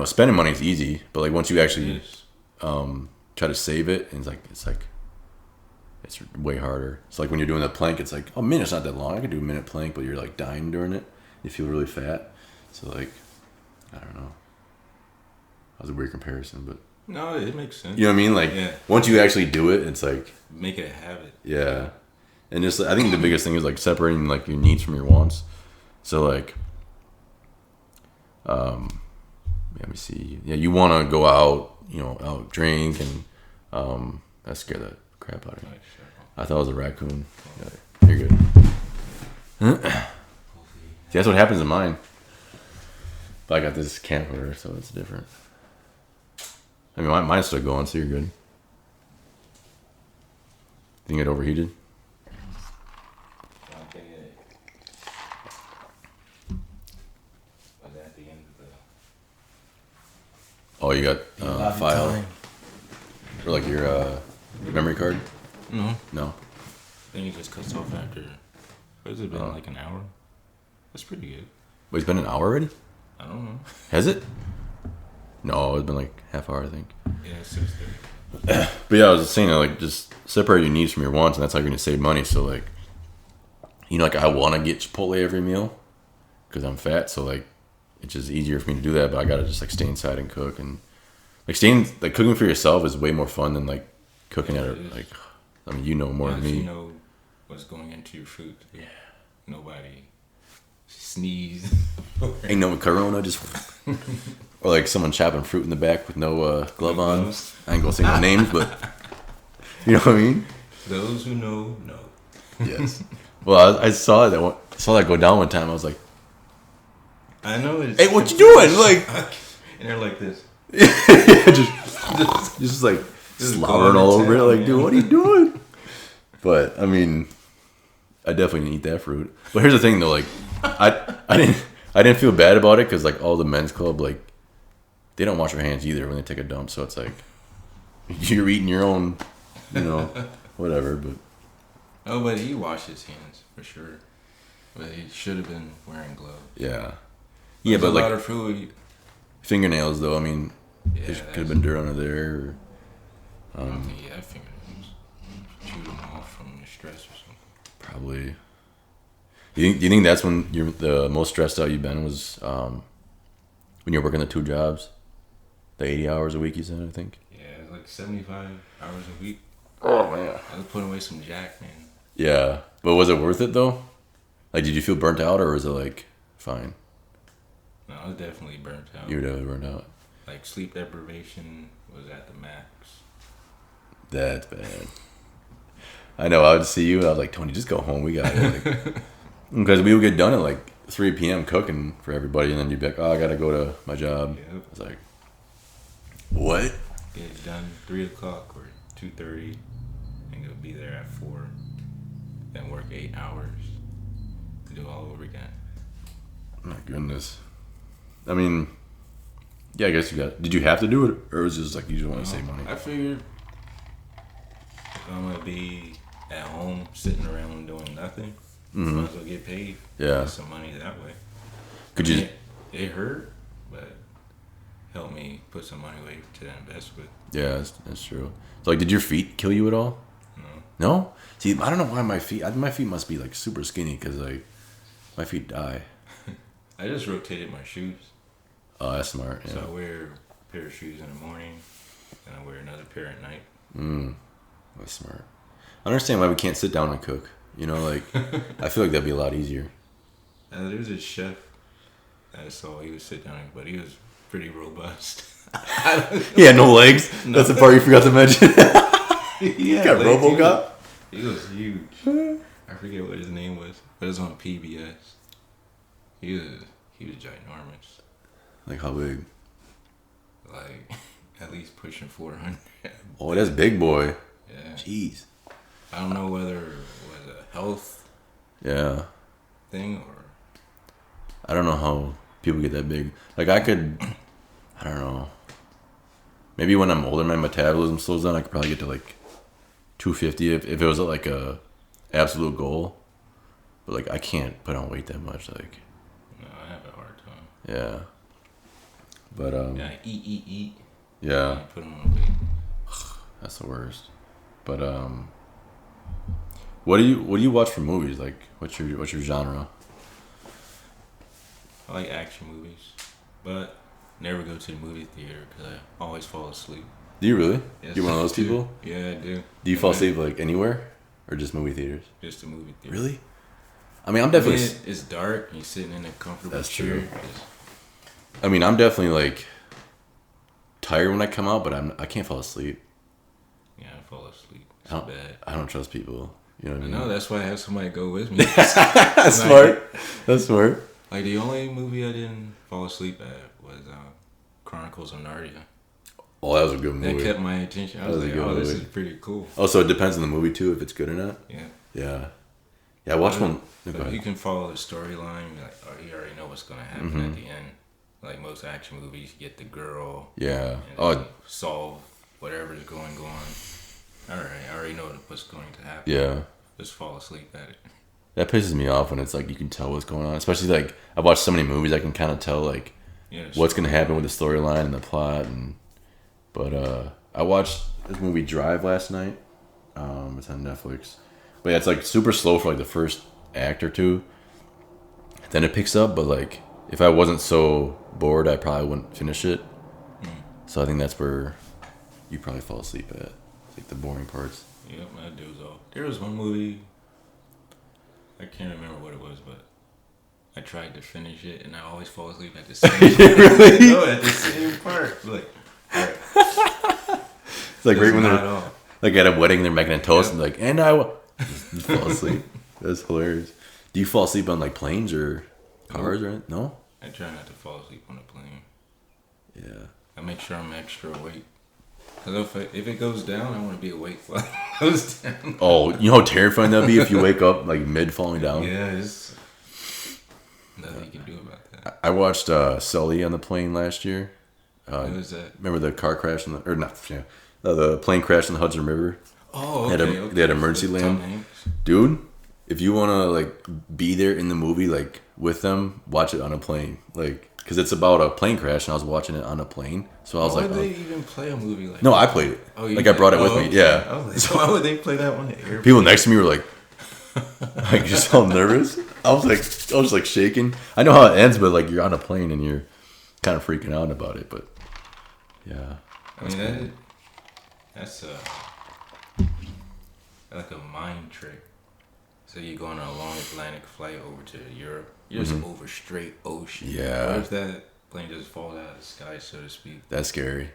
spending money is easy, but like once you actually try to save it, and it's way harder. It's like when you're doing the plank, it's like, oh, a minute's not that long. I could do a minute plank, but you're like dying during it. You feel really fat. So like, I don't know. That was a weird comparison, but no, it makes sense. You know what I mean? Like once you actually do it, it's like make it a habit. Yeah. And just, I think the biggest thing is like separating like your needs from your wants. So like, let me see. Yeah, you want to go out, out drink, and that scared the crap out of me. I thought it was a raccoon. Yeah, you're good. See, that's what happens in mine. But I got this camper, so it's different. I mean, mine's still going, so you're good. Think it overheated? Oh, you got file or like your memory card? No. No. I think it just cuts off after. What has it been, like an hour? That's pretty good. Wait, it's been an hour already? I don't know. Has it? No, it's been like half hour, I think. Yeah, 6:30. But yeah, I was just saying, like, just separate your needs from your wants, and that's how you're gonna save money. So like, like I want to get Chipotle every meal because I'm fat, so like it's just easier for me to do that. But I gotta just like stay inside and cook, and like cooking for yourself is way more fun than like cooking at like. I mean, you know more than me. You know what's going into your food. Yeah. Nobody sneeze. Ain't no corona, just or like someone chopping fruit in the back with no glove on. I ain't gonna say no names, but you know what I mean. Those who know. Yes. Well, I saw that go down one time. I was like, I know it's. Hey, what you doing? Like, and they're like this. just like slobbering all over it. Like, dude, what are you doing? But I mean, I definitely didn't eat that fruit. But here's the thing, though. Like, I didn't feel bad about it because like all the men's club, like they don't wash their hands either when they take a dump. So it's like you're eating your own, whatever. But but he washed his hands for sure. But he should have been wearing gloves. Yeah. Yeah, but like a lot of food. Fingernails though. I mean, there could have been dirt under there. I don't think he had fingernails. Chewed them off from the stress or something. Probably. Do you think that's when you're the most stressed out you've been was when you're working the 2 jobs, the 80 hours a week you said, I think? Yeah, it was like 75 hours a week. Oh man, I was putting away some jack, man. Yeah, but was it worth it though? Like, did you feel burnt out or was it like fine? No, I was definitely burnt out. You were definitely burnt out. Like sleep deprivation was at the max. That's bad. I know. I would see you and I was like, Tony, just go home. We got it. Like, because we would get done at like 3 p.m. cooking for everybody, and then you'd be like, oh, I gotta go to my job. Yep. I was like, what? Get it done 3 o'clock or 2:30, and go be there at 4. Then work 8 hours. Do it all over again. My goodness. I mean, yeah, I guess you got. Did you have to do it, or was it just like you just want to save money? I figured if I'm gonna be at home sitting around doing nothing, might as well get paid. Yeah. Get some money that way. Could you? It hurt, but helped me put some money away to invest with. Yeah, that's true. So, like, did your feet kill you at all? No. No? See, I don't know why my feet must be like super skinny because like my feet die. I just rotated my shoes. Oh, that's smart. Yeah. So I wear a pair of shoes in the morning, and I wear another pair at night. That's smart. I understand why we can't sit down and cook. Like I feel like that'd be a lot easier. There's a chef I saw. He would sit down, but he was pretty robust. Yeah, no legs. No. That's the part you forgot to mention. Yeah, got RoboCop. He was huge. I forget what his name was, but it was on PBS. He was ginormous. Like how big? Like at least pushing 400. Oh, that's big boy. Yeah. Jeez. I don't know whether it was a health thing or. I don't know how people get that big. Like I don't know. Maybe when I'm older, my metabolism slows down. I could probably get to like 250 if it was like a absolute goal. But like I can't put on weight that much. Like. No, I have a hard time. Yeah. But Yeah, eat. Yeah. Put them on weight. That's the worst. But what do you watch for movies? Like what's your genre? I like action movies, but never go to the movie theater because I always fall asleep. Do you really? Yes, You're one of those people? Yeah, I do. Do you fall asleep like anywhere or just movie theaters? Just the movie theater. Really? I mean, I'm definitely. It's dark. And you're sitting in a comfortable That's chair. true. I mean, I'm definitely like tired when I come out, but I can't fall asleep. Yeah, I fall asleep. It's bad. I don't trust people. You know what I mean? know. That's why I have somebody go with me. That's smart. That's smart. Like the only movie I didn't fall asleep at was Chronicles of Narnia. Oh, that was a good movie. That kept my attention. I was like, oh, this is pretty cool. Oh, so it depends on the movie too, if it's good or not? Yeah. Yeah. Yeah, watch one. So you can follow the storyline. Like, oh, you already know what's going to happen at the end. Like most action movies, you get the girl. Yeah. And solve whatever's going on. All right, I already know what's going to happen. Yeah. Just fall asleep at it. That pisses me off when it's like you can tell what's going on. Especially like I've watched so many movies, I can kind of tell like what's going to happen with the storyline and the plot. But I watched this movie Drive last night. It's on Netflix. But yeah, it's like super slow for like the first act or two. Then it picks up, but like if I wasn't so bored, I probably wouldn't finish it. So I think that's where you probably fall asleep at. It's like the boring parts. Yep, I do though. There was one movie, I can't remember what it was, but I tried to finish it and I always fall asleep at the same part. Really? No, at the same part. Like, right. It's like right when they're like at a wedding, they're making a toast and like, and I just fall asleep. That's hilarious. Do you fall asleep on like planes or cars or anything? No? I try not to fall asleep on a plane. Yeah. I make sure I'm extra awake. Because if it goes down, I want to be awake while it goes down. Oh, you know how terrifying that'd be if you wake up like mid falling down? Yeah, it's nothing you can do about that. I watched Sully on the plane last year. What was that? Remember the car crash the plane crash in the Hudson River? Oh, okay. They had emergency land. Dude, if you want to like be there in the movie like with them, watch it on a plane. Like, because it's about a plane crash, and I was watching it on a plane. So I was like, why would they even play a movie like that? No, I played it. Oh, like I brought it with me. Okay. Yeah. I was like, so why would they play that one at airport? People next to me were like just all nervous. I was like shaking. I know how it ends, but like you're on a plane and you're kind of freaking out about it. But yeah, I mean that's like a mind trick. So you go on a long Atlantic flight over to Europe. You're just over straight ocean. Yeah. What if that plane just falls out of the sky, so to speak? That's scary.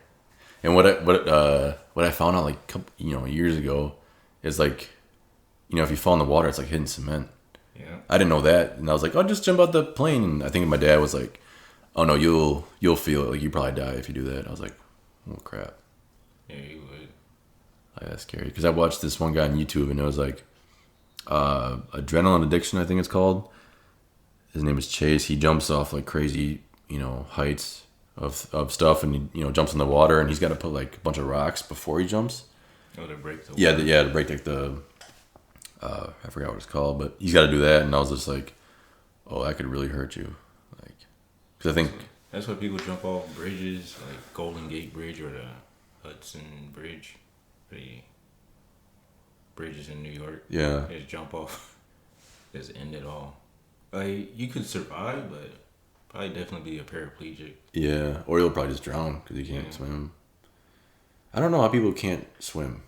And what I found out like years ago is like, if you fall in the water, it's like hitting cement. Yeah. I didn't know that, and I was like, oh, just jump out the plane. And I think my dad was like, oh no, you'll feel it. Like you probably die if you do that. I was like, oh crap. Yeah, you would. Like, that's scary. Because I watched this one guy on YouTube, and it was like adrenaline addiction, I think it's called. His name is Chase. He jumps off like crazy, heights of stuff, and he, jumps in the water, and he's got to put like a bunch of rocks before he jumps. Oh, to break the water. Yeah, to break like the I forgot what it's called, but he's got to do that, and I was just like, oh, that could really hurt you, like, because I think that's why people jump off bridges, like Golden Gate Bridge or the Hudson Bridge, the bridges in New York. Yeah, they just jump off, just end it all. Like you could survive, but probably definitely be a paraplegic. Yeah, or you'll probably just drown because you can't swim. I don't know how people can't swim,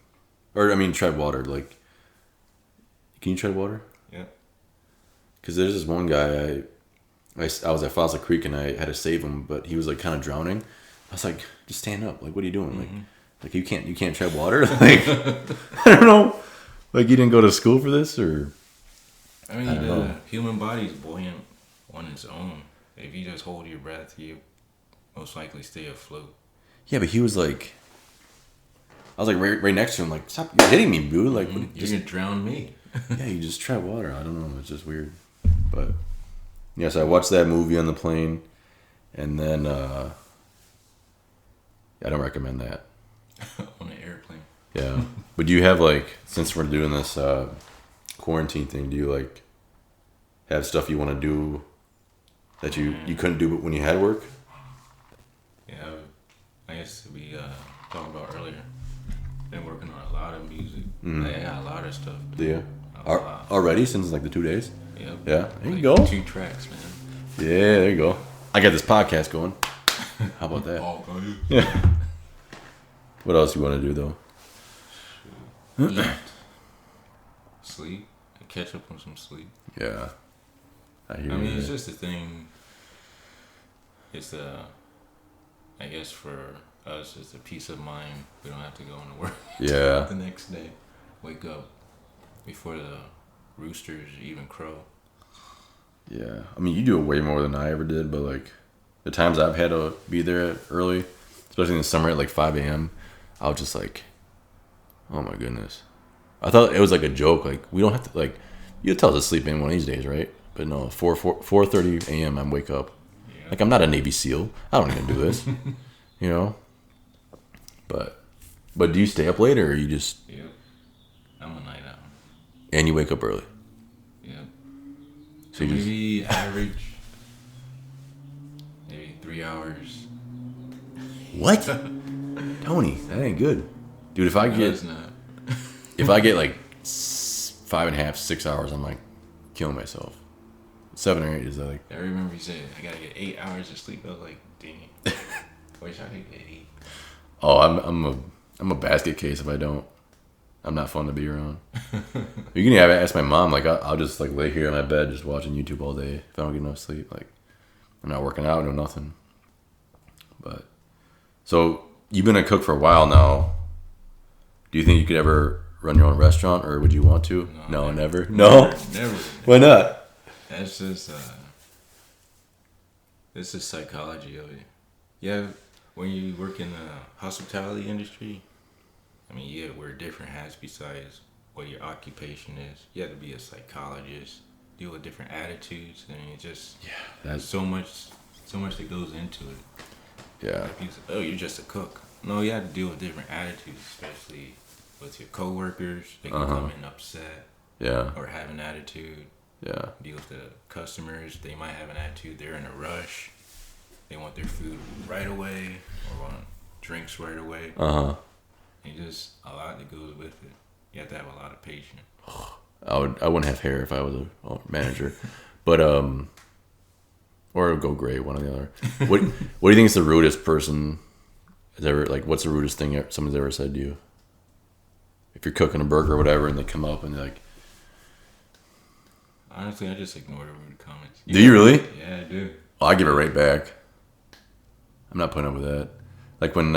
or tread water. Like, can you tread water? Yeah. Because there's this one guy, I was at Fossil Creek and I had to save him, but he was like kind of drowning. I was like, just stand up. Like, what are you doing? Mm-hmm. Like you can't tread water. Like, I don't know. Like, you didn't go to school for this, or? I mean, the human body is buoyant on its own. If you just hold your breath, you most likely stay afloat. Yeah, but he was like, I was like right next to him, like, stop, you're hitting me, dude. Like, you're gonna drown me. Yeah, you just tread water. I don't know. It's just weird. But yes, I watched that movie on the plane, and then I don't recommend that. On an airplane. Yeah, but do you have like, since we're doing this quarantine thing, do you like have stuff you want to do that you couldn't do when you had work? Yeah, I guess we talked about earlier. Been working on a lot of music. Mm-hmm. I got a lot of stuff. Yeah. Already since like the 2 days? Yep. Yeah. There you like go. 2 tracks, man. Yeah, there you go. I got this podcast going. How about that? Yeah. What else you want to do though? Eat. Sleep. Catch up on some sleep. Yeah. I mean, it's just a thing. It's I guess for us, it's a peace of mind. We don't have to go into work. Yeah. The next day, wake up before the roosters even crow. Yeah. I mean, you do it way more than I ever did, but like the times I've had to be there early, especially in the summer at like 5 a.m., I was just like, oh my goodness. I thought it was like a joke. Like, we don't have to, like, you'll tell us to sleep in one of these days, right? But no, 4:30 a.m. I wake up. Yeah. Like, I'm not a Navy SEAL. I don't even do this. But do you stay up later, or you just? Yep. I'm a night owl. And you wake up early. Yep. So maybe average, maybe 3 hours. What? Tony, that ain't good, dude. If I get like 5.5, 6 hours, I'm like killing myself. 7 or 8 is like. I remember you said I gotta get 8 hours of sleep. I was like, dang. Wish I could get 8. Oh, I'm a basket case if I don't. I'm not fun to be around. You can ask my mom. Like, I'll just like lay here in my bed just watching YouTube all day if I don't get enough sleep. Like, I'm not working out, no nothing. But so you've been a cook for a while now. Do you think you could ever run your own restaurant, or would you want to? No, never. No, never. Why not? That's just this is psychology of it. Yeah, when you work in the hospitality industry, I mean, you gotta wear different hats besides what your occupation is. You have to be a psychologist, deal with different attitudes, and it just that's so much that goes into it. Yeah. Like people say, oh, you're just a cook. No, you have to deal with different attitudes, especially with your coworkers. They can come in upset. Yeah. Or have an attitude. Yeah. Deal with the customers. They might have an attitude. They're in a rush. They want their food right away or want drinks right away. And just a lot that goes with it. You have to have a lot of patience. I wouldn't have hair if I was a manager, but or it would go gray, one or the other. What do you think is the rudest person has ever, like, what's the rudest thing someone's ever said to you? If you're cooking a burger or whatever, and they come up and they're like, honestly, I just ignore the rude comments. Do you really? Yeah, I do. Oh, I give it right back. I'm not putting up with that. Like when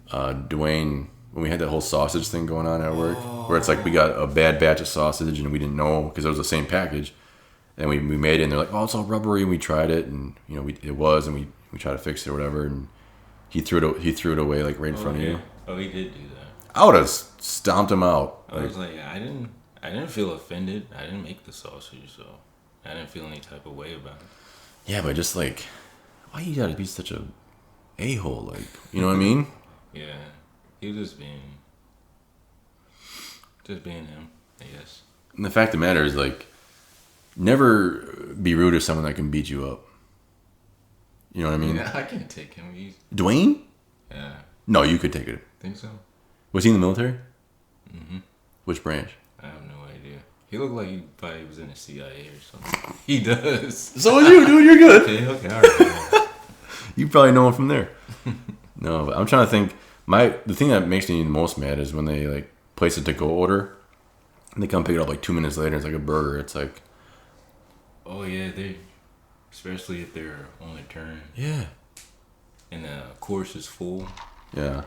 Dwayne, when we had that whole sausage thing going on at work, where it's like we got a bad batch of sausage and we didn't know because it was the same package, and we made it and they're like, oh, it's all rubbery, and we tried it and it was, and we tried to fix it or whatever, and he threw it away like right in front of you. Oh, he did do that. I would have stomped him out. I was like, I didn't feel offended. I didn't make the sausage, so I didn't feel any type of way about it. Yeah, but just like, why you gotta be such a a-hole? Like, you know what I mean? Yeah, he was just being him, I guess. And the fact of the matter is, like, never be rude to someone that can beat you up. You know what I mean? Yeah, I can't take him. Dwayne? Yeah. No, you could take it. Think so? Was he in the military? Mm-hmm. Which branch? I have no idea. He looked like he probably was in the CIA or something. He does. So was you, dude. You're good. Okay, all right. You probably know him from there. No, but I'm trying to think. The thing that makes me the most mad is when they, like, place a to-go order and they come pick it up like 2 minutes later. It's like a burger. It's like, oh yeah, especially if they're on their turn. Yeah. And the course is full. Yeah.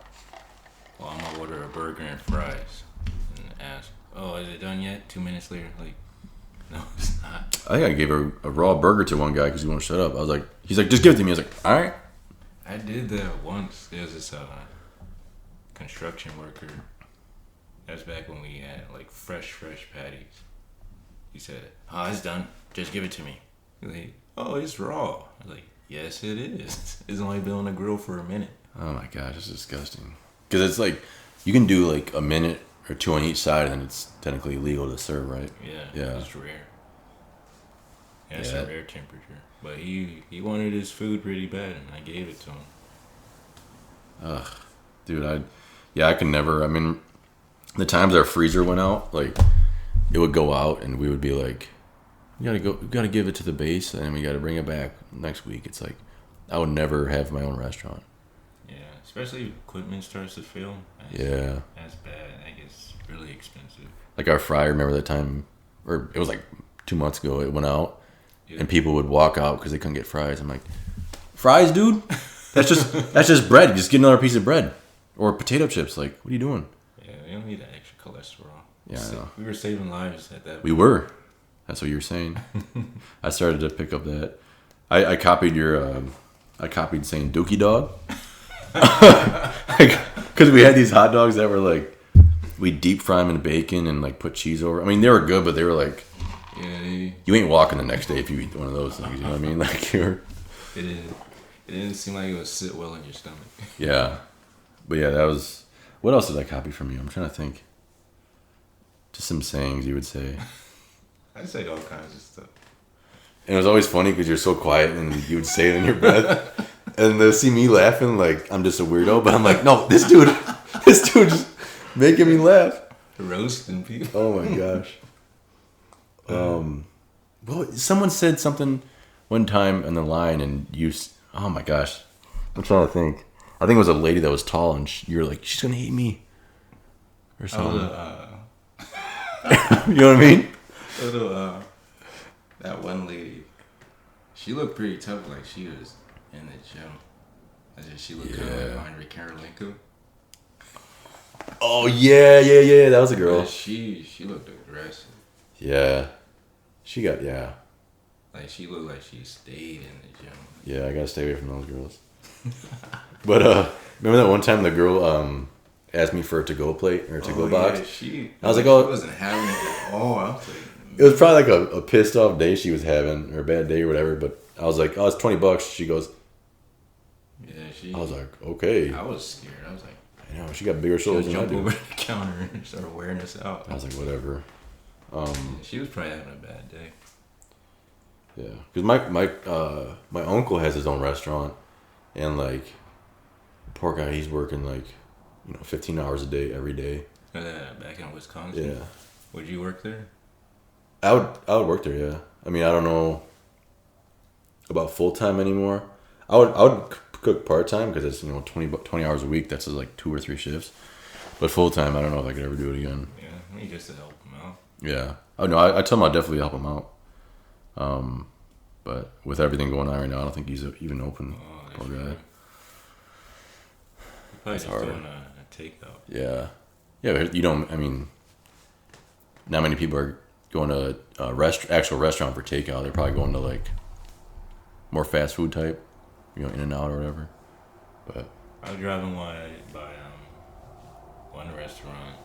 Well, I'm gonna order a burger and fries, and ask, "Oh, is it done yet?" 2 minutes later, like, no, it's not. I think I gave a raw burger to one guy because he won't shut up. He's like, just give it to me. I was like, all right. I did that once. There was this construction worker. That was back when we had like fresh patties. He said, "Oh, it's done. Just give it to me." He's like, "Oh, it's raw." I was like, "Yes, it is. It's only been on the grill for a minute." Oh my gosh, it's disgusting. Because it's like, you can do like a minute or two on each side, and it's technically legal to serve, right? Yeah. It's rare. Yeah, it's a rare temperature. But he wanted his food pretty bad, and I gave it to him. Ugh, dude, I can never. I mean, the times our freezer went out, like, it would go out, and we would be like, we gotta give it to the base, and we gotta bring it back next week. It's like, I would never have my own restaurant. Yeah, especially if equipment starts to fail. That's bad. That gets really expensive. Like our fryer, remember that time, or it was like 2 months ago, it went out, and people would walk out because they couldn't get fries. I'm like, fries, dude? That's just bread. Just get another piece of bread. Or potato chips. Like, what are you doing? Yeah, you don't need that extra cholesterol. Yeah, I know. We were saving lives at that point. We were. That's what you were saying. I started to pick up that. I copied saying Dookie Dog. Because we had these hot dogs that were like, we deep fry them in bacon and like put cheese over. I mean, they were good, but they were like, you ain't walking the next day if you eat one of those things. You know what I mean? Like, it didn't seem like it would sit well in your stomach. Yeah. But yeah, that was... What else did I copy from you? I'm trying to think. Just some sayings you would say. I say all kinds of stuff. And it was always funny because you're so quiet and you would say it in your breath. And they'll see me laughing like I'm just a weirdo. But I'm like, no, this dude just making me laugh. Roasting people. Oh my gosh. Well, someone said something one time in the line and you... Oh my gosh. I'm trying to think. I think it was a lady that was tall, and you were like, "She's gonna hate me," or something. You know what I mean? That one lady, she looked pretty tough, like she was in the gym. She looked kind of like Andre Karolinko. Oh yeah, that was a girl. But she looked aggressive. Yeah, Like she looked like she stayed in the gym. Yeah, I gotta stay away from those girls. But remember that one time the girl asked me for a to-go plate or a to-go box? Yeah, I was like, she wasn't having it at all. I was like, it was probably like a pissed off day she was having or a bad day or whatever. But I was like, oh, it's $20. She goes, I was like, okay. I was scared. I was like, I know, she got bigger shoulders than I do. Jump over the counter and start wearing us out. I was like, whatever. She was probably having a bad day. Yeah, because my uncle has his own restaurant, and like, poor guy, he's working like, 15 hours a day every day. Back in Wisconsin. Yeah. Would you work there? I would work there. Yeah. I mean, I don't know about full time anymore. I would cook part time because it's 20 hours a week. That's like 2 or 3 shifts. But full time, I don't know if I could ever do it again. Yeah, I mean, just to help him out. Yeah. Oh no, I tell him I'll definitely help him out. But with everything going on right now, I don't think he's even open. Oh, Poor guy. Probably just doing a takeout. Yeah. Yeah, but you don't. I mean, not many people are going to actual restaurant for takeout. They're probably going to like more fast food type, In-N-Out or whatever. But I was driving by one restaurant.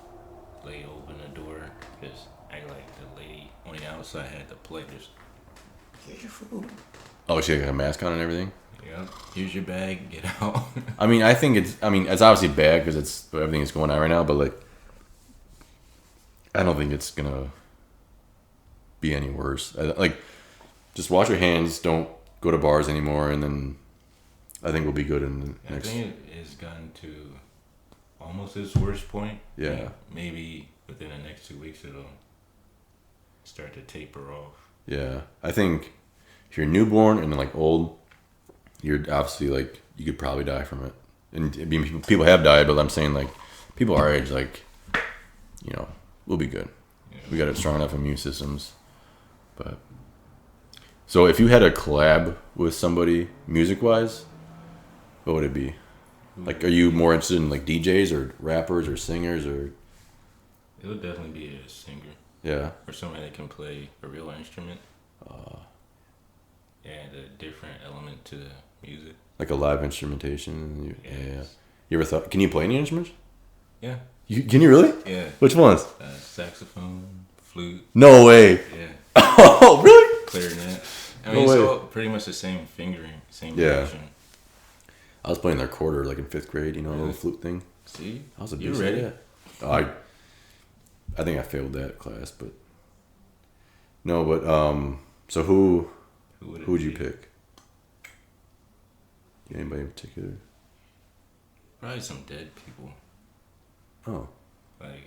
Lady opened the door because I like the lady on the outside had the plate. Just here's your food. oh, she had a mask on and everything. Yeah, here's your bag. Get out. I mean, it's obviously bad because it's everything is going on right now. But like, I don't think it's gonna be any worse. Like, just wash your hands. Don't go to bars anymore, and then I think we'll be good in the next. I think it has gotten to almost its worst point. Yeah. Maybe within the next 2 weeks it'll start to taper off. Yeah, I think if you're newborn and like old, you're obviously like you could probably die from it. And I mean, people have died, but I'm saying like people our age, like we'll be good. Yeah. We got a strong enough immune systems. But so if you had a collab with somebody music wise, what would it be? Like, are you more interested in like DJs or rappers or singers or? It would definitely be a singer. Yeah. Or somebody that can play a real instrument. Add a different element to the music. Like a live instrumentation. Yeah. You ever thought? Can you play any instruments? Yeah. Can you really? Yeah. Which ones? Saxophone, flute. No way. Yeah. Oh, really? Clarinet. I mean, it's all pretty much the same fingering, same direction. I was playing their quarter like in 5th grade, a little flute thing. See? I was a you ready? Oh, I think I failed that class, but no, but so who would you pick? Anybody in particular? Probably some dead people. Oh. Like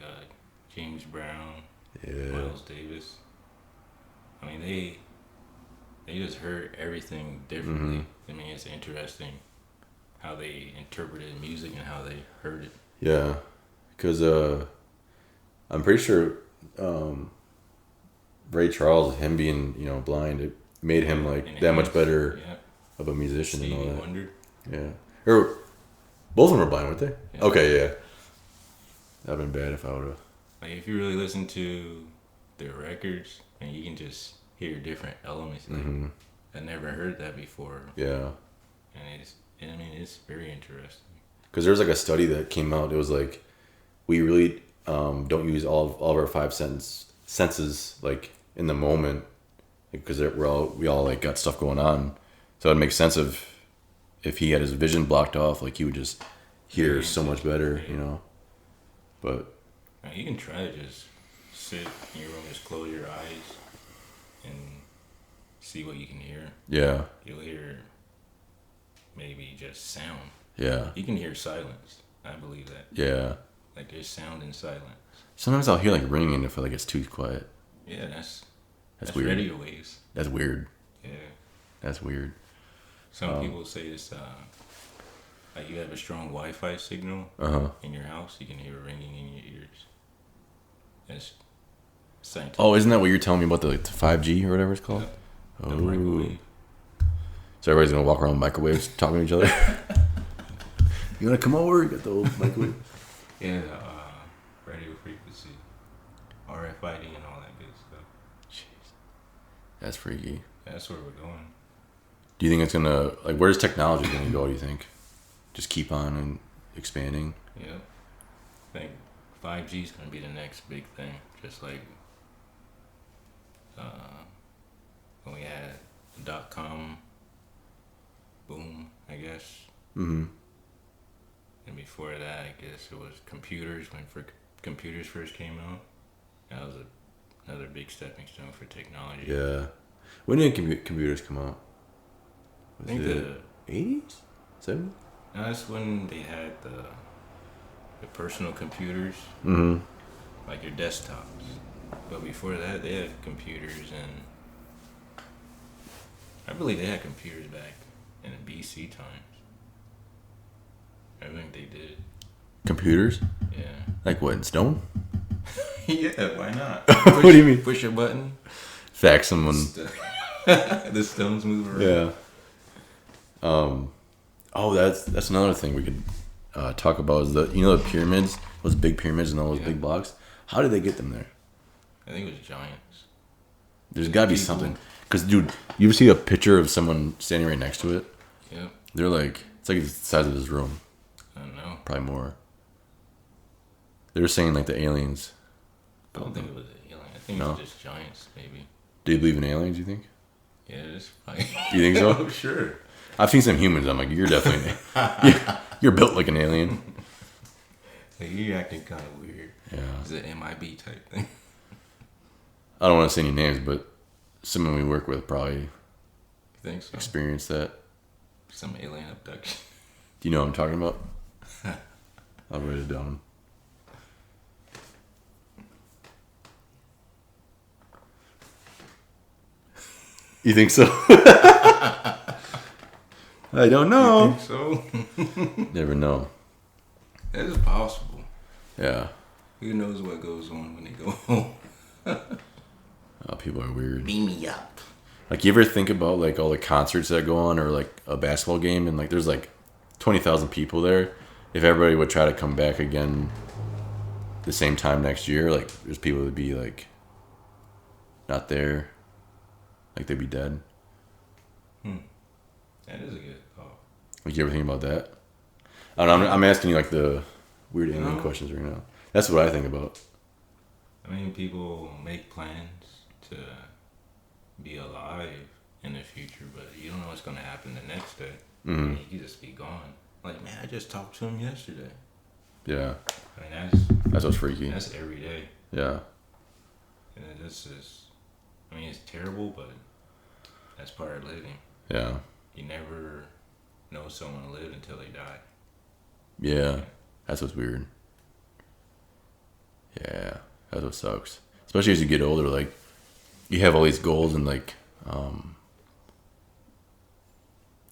James Brown, yeah. Miles Davis. I mean, they just heard everything differently. Mm-hmm. I mean, it's interesting how they interpreted music and how they heard it. Yeah, because I'm pretty sure Ray Charles, him being blind, it made him like that much better of a musician Stevie and all that. Wonder. Yeah, or both of them were blind, weren't they? Yeah. Okay, yeah. That'd been bad if I would have. Like if you really listen to their records, and you can just hear different elements. Like, I never heard that before. Yeah. And it's very interesting. Because there's like a study that came out. It was like we really don't use all of our 5 senses like in the moment because we all like got stuff going on. So it makes sense if he had his vision blocked off, like he would just hear so much better, But you can try to just sit in your room, just close your eyes, and see what you can hear. Yeah. You'll hear maybe just sound. Yeah. You can hear silence. I believe that. Yeah. Like there's sound in silence. Sometimes I'll hear like ringing if like it's too quiet. Yeah, that's weird. Radio waves. That's weird. Yeah. That's weird. Some people say it's like you have a strong Wi-Fi signal in your house, you can hear ringing in your ears. That's scientific. Oh, isn't that what you're telling me about the 5G or whatever it's called? Yeah. The microwave. So everybody's gonna walk around with microwaves talking to each other. You wanna come over? You got the old microwave. Yeah, radio frequency, RFID, and all that good stuff. Jeez, that's freaky. That's where we're going. Do you think it's gonna where's technology gonna go? Do you think just keep on and expanding? Yeah, I think 5G is gonna be the next big thing. Just like when we had the .com boom, I guess. Mm-hmm. before that, I guess it was computers. When computers first came out, that was another big stepping stone for technology. Yeah. When did computers come out? I think the 80s? 70s? That's when they had the personal computers, like your desktops. But before that, they had computers, and I believe they had computers back in the BC times. I think they did. Computers? Yeah. Like what, in stone? Yeah, why not? What do you mean? Push a button. Fax someone. The stones move around. Yeah. That's another thing we could talk about is the pyramids, those big pyramids and all those big blocks. How did they get them there? I think it was giants. There's got to be something. Because, dude, you ever see a picture of someone standing right next to it? Yep. They're like, it's like the size of this room. I don't know. Probably more. They were saying like the aliens. I don't think it was an alien. I think it was just giants, maybe. Do you believe in aliens, you think? Yeah, it's probably. Do you think so? Oh, sure. I've seen some humans. I'm like, you're definitely you're built like an alien. Like, you're acting kind of weird. Yeah. It's an MIB type thing. I don't want to say any names, but someone we work with probably You think so? experienced that. Some alien abduction. Do you know what I'm talking about? I'll write it down. You think so? I don't know. You think so? Never know. That is possible. Yeah. Who knows what goes on when they go home? Oh, people are weird. Beam me up. Like, you ever think about like all the concerts that go on, or like a basketball game, and like there's like 20,000 people there. If everybody would try to come back again the same time next year, like there's people that would be like not there, like they'd be dead. That is a good thought. Like, you ever think about that? I don't know. I'm asking you like the weird alien questions right now. That's what I think about. I mean, people make plans to be alive in the future, but you don't know what's going to happen the next day. Mm-hmm. You could just be gone. Like, man, I just talked to him yesterday. Yeah. I mean, That's what's freaky. That's every day. Yeah. And this is, I mean, it's terrible, but that's part of living. Yeah. You never know someone lived until they die. Yeah. That's what's weird. Yeah. That's what sucks. Especially as you get older, like, you have all these goals and, like,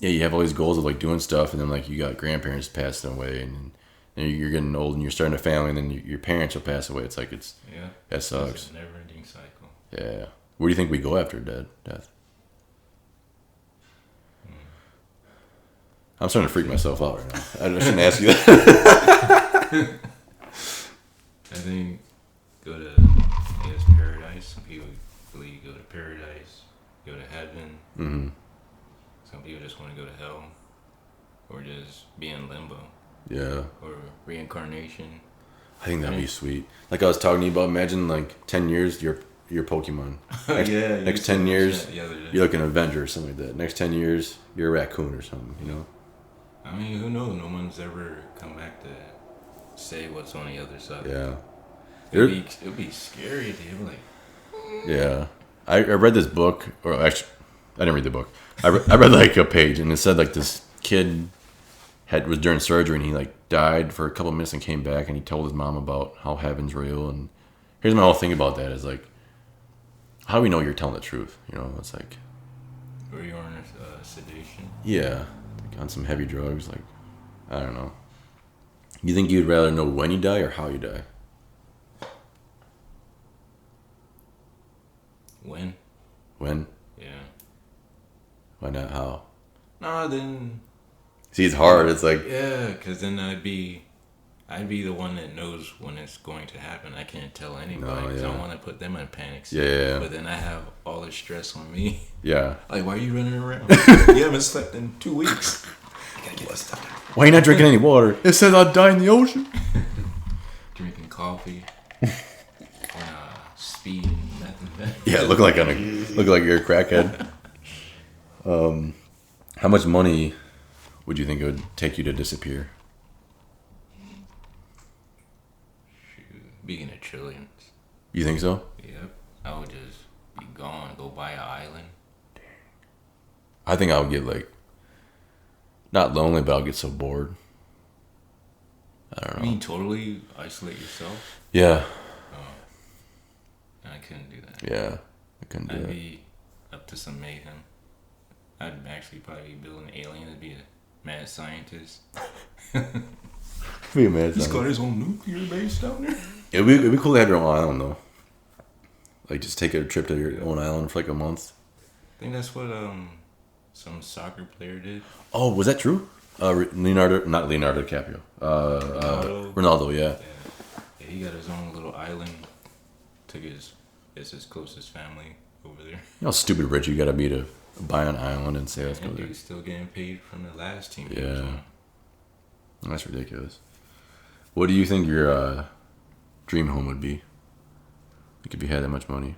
you have all these goals of, like, doing stuff, and then, like, you got grandparents passing away, and you're getting old, and you're starting a family, and then your parents will pass away. It's like, that sucks. It's a never-ending cycle. Yeah. Where do you think we go after death? I'm starting to freak myself out right now. I shouldn't ask you that. I think go to, I guess, paradise. Some people believe you go to paradise, go to heaven. Mm-hmm. Some people just want to go to hell, or just be in limbo. Yeah. Or reincarnation. I think that'd be sweet. Like I was talking to you about, imagine like 10 years, you're Pokemon. Next 10 years, you're like an Avenger or something like that. Next 10 years, you're a raccoon or something, you know? I mean, who knows? No one's ever come back to say what's on the other side. Yeah. It'd be scary to hear, like... Yeah. I read this book, or actually, I didn't read the book. I read like a page, and it said like this kid was during surgery, and he like died for a couple minutes and came back, and he told his mom about how heaven's real. And here's my whole thing about that is like, how do we know you're telling the truth? You know, it's like... Or you're on sedation. Yeah. Like on some heavy drugs, like, I don't know. You think you'd rather know when you die or how you die? When? When? Yeah. Why not how? Nah, then... See, it's hard. It's like... Yeah, because then I'd be the one that knows when it's going to happen. I can't tell anybody because I don't want to put them in a panic state. Yeah. But then I have all the stress on me. Yeah. Like, why are you running around? You haven't slept in 2 weeks. I gotta get this stuff out. Why are you not drinking any water? It says I'll die in the ocean. Drinking coffee. Speed and methamphetamine. Yeah, look like you're a crackhead. How much money would you think it would take you to disappear? Be in the trillions. You think so? Yep. I would just be gone. Go buy an island. I think I'll get like not lonely, but I'll get so bored. I don't know. You mean totally isolate yourself? Yeah. Oh. I couldn't do that. Yeah. I couldn't do I'd that. be up to some mayhem. I'd actually probably be building aliens. I'd be a mad scientist. Be a mad He's scientist. got his own nuclear base down there. It'd be cool to have your own island though. Like just take a trip to your own island for like a month. I think that's what some soccer player did. Oh, was that true? Not Leonardo DiCaprio. Ronaldo, yeah. Yeah, he got his own little island. Took his closest family over there. You know how stupid rich you gotta be to buy an island and say let's go And there. he's still getting paid from the last team. Yeah. That's ridiculous. What do you think your dream home would be? Like if you had that much money.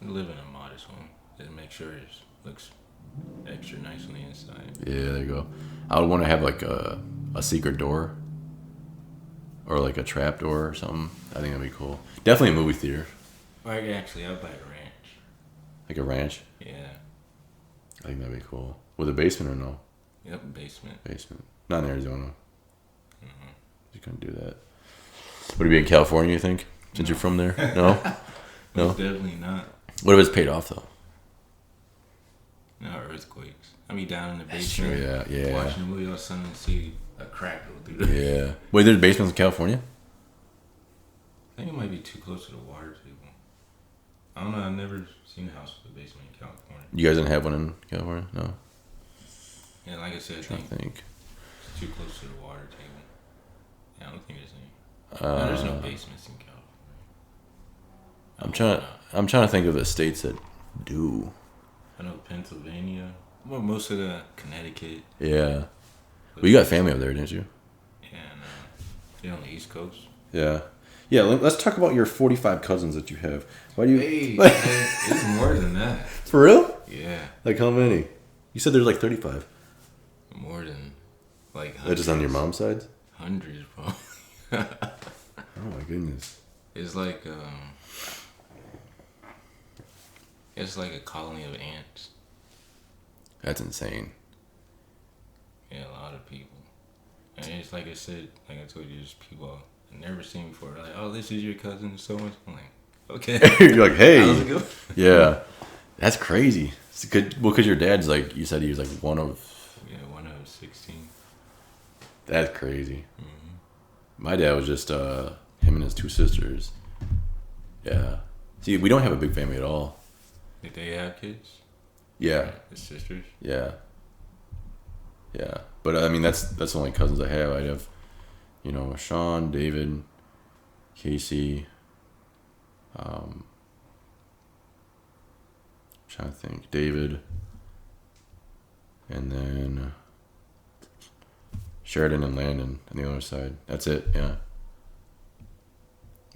Live in a modest home. Just make sure it looks extra nice on the inside. Yeah, there you go. I would want to have like a secret door. Or like a trap door or something. I think that'd be cool. Definitely a movie theater. Or actually, I'd buy a ranch. Like a ranch. Yeah. I think that'd be cool. With a basement or no? Yep, basement. Basement. Not in Arizona. You couldn't do that. Would it be in California, you think? Since you're from there? No? No? Definitely not. What if it's paid off, though? No earthquakes. I'd be down in the That's true, basement. yeah. Watching a movie all of a sudden and see a crack go through the... Yeah. Wait, there's basements in California? I think it might be too close to the water table. I don't know. I've never seen a house with a basement in California. You guys didn't have one in California? No? Yeah, like I said, I I think think. it's too close to the water table. Yeah, I don't think there's any. No, there's no basements in California. I'm trying to think of the states that do. I know Pennsylvania. Well, most of the Connecticut. Yeah. Well, you got family up there, didn't you? Yeah, and they're on the East Coast. Yeah. Yeah, let's talk about your 45 cousins that you have. Why do you... Hey, man, it's more than that. For real? Yeah. Like how many? You said there's like 35. More than like hundreds. That just on your mom's side? Hundreds, bro. Oh my goodness. It's like a colony of ants. That's insane. Yeah, a lot of people. And it's like I said, like I told you, there's people I've never seen before. They're like, oh, this is your cousin so much. I'm like, okay. You're like, hey. How's it go? Yeah. That's crazy. Because your dad's like, you said he was like one of 16. That's crazy. Mm-hmm. My dad was just him and his two sisters. Yeah. See, we don't have a big family at all. Did they have kids? Yeah. His sisters? Yeah. Yeah. But I mean, that's the only cousins I have. I'd have, Sean, David, Casey. Trying to think. David. And then Sheridan and Landon on the other side. That's it, yeah.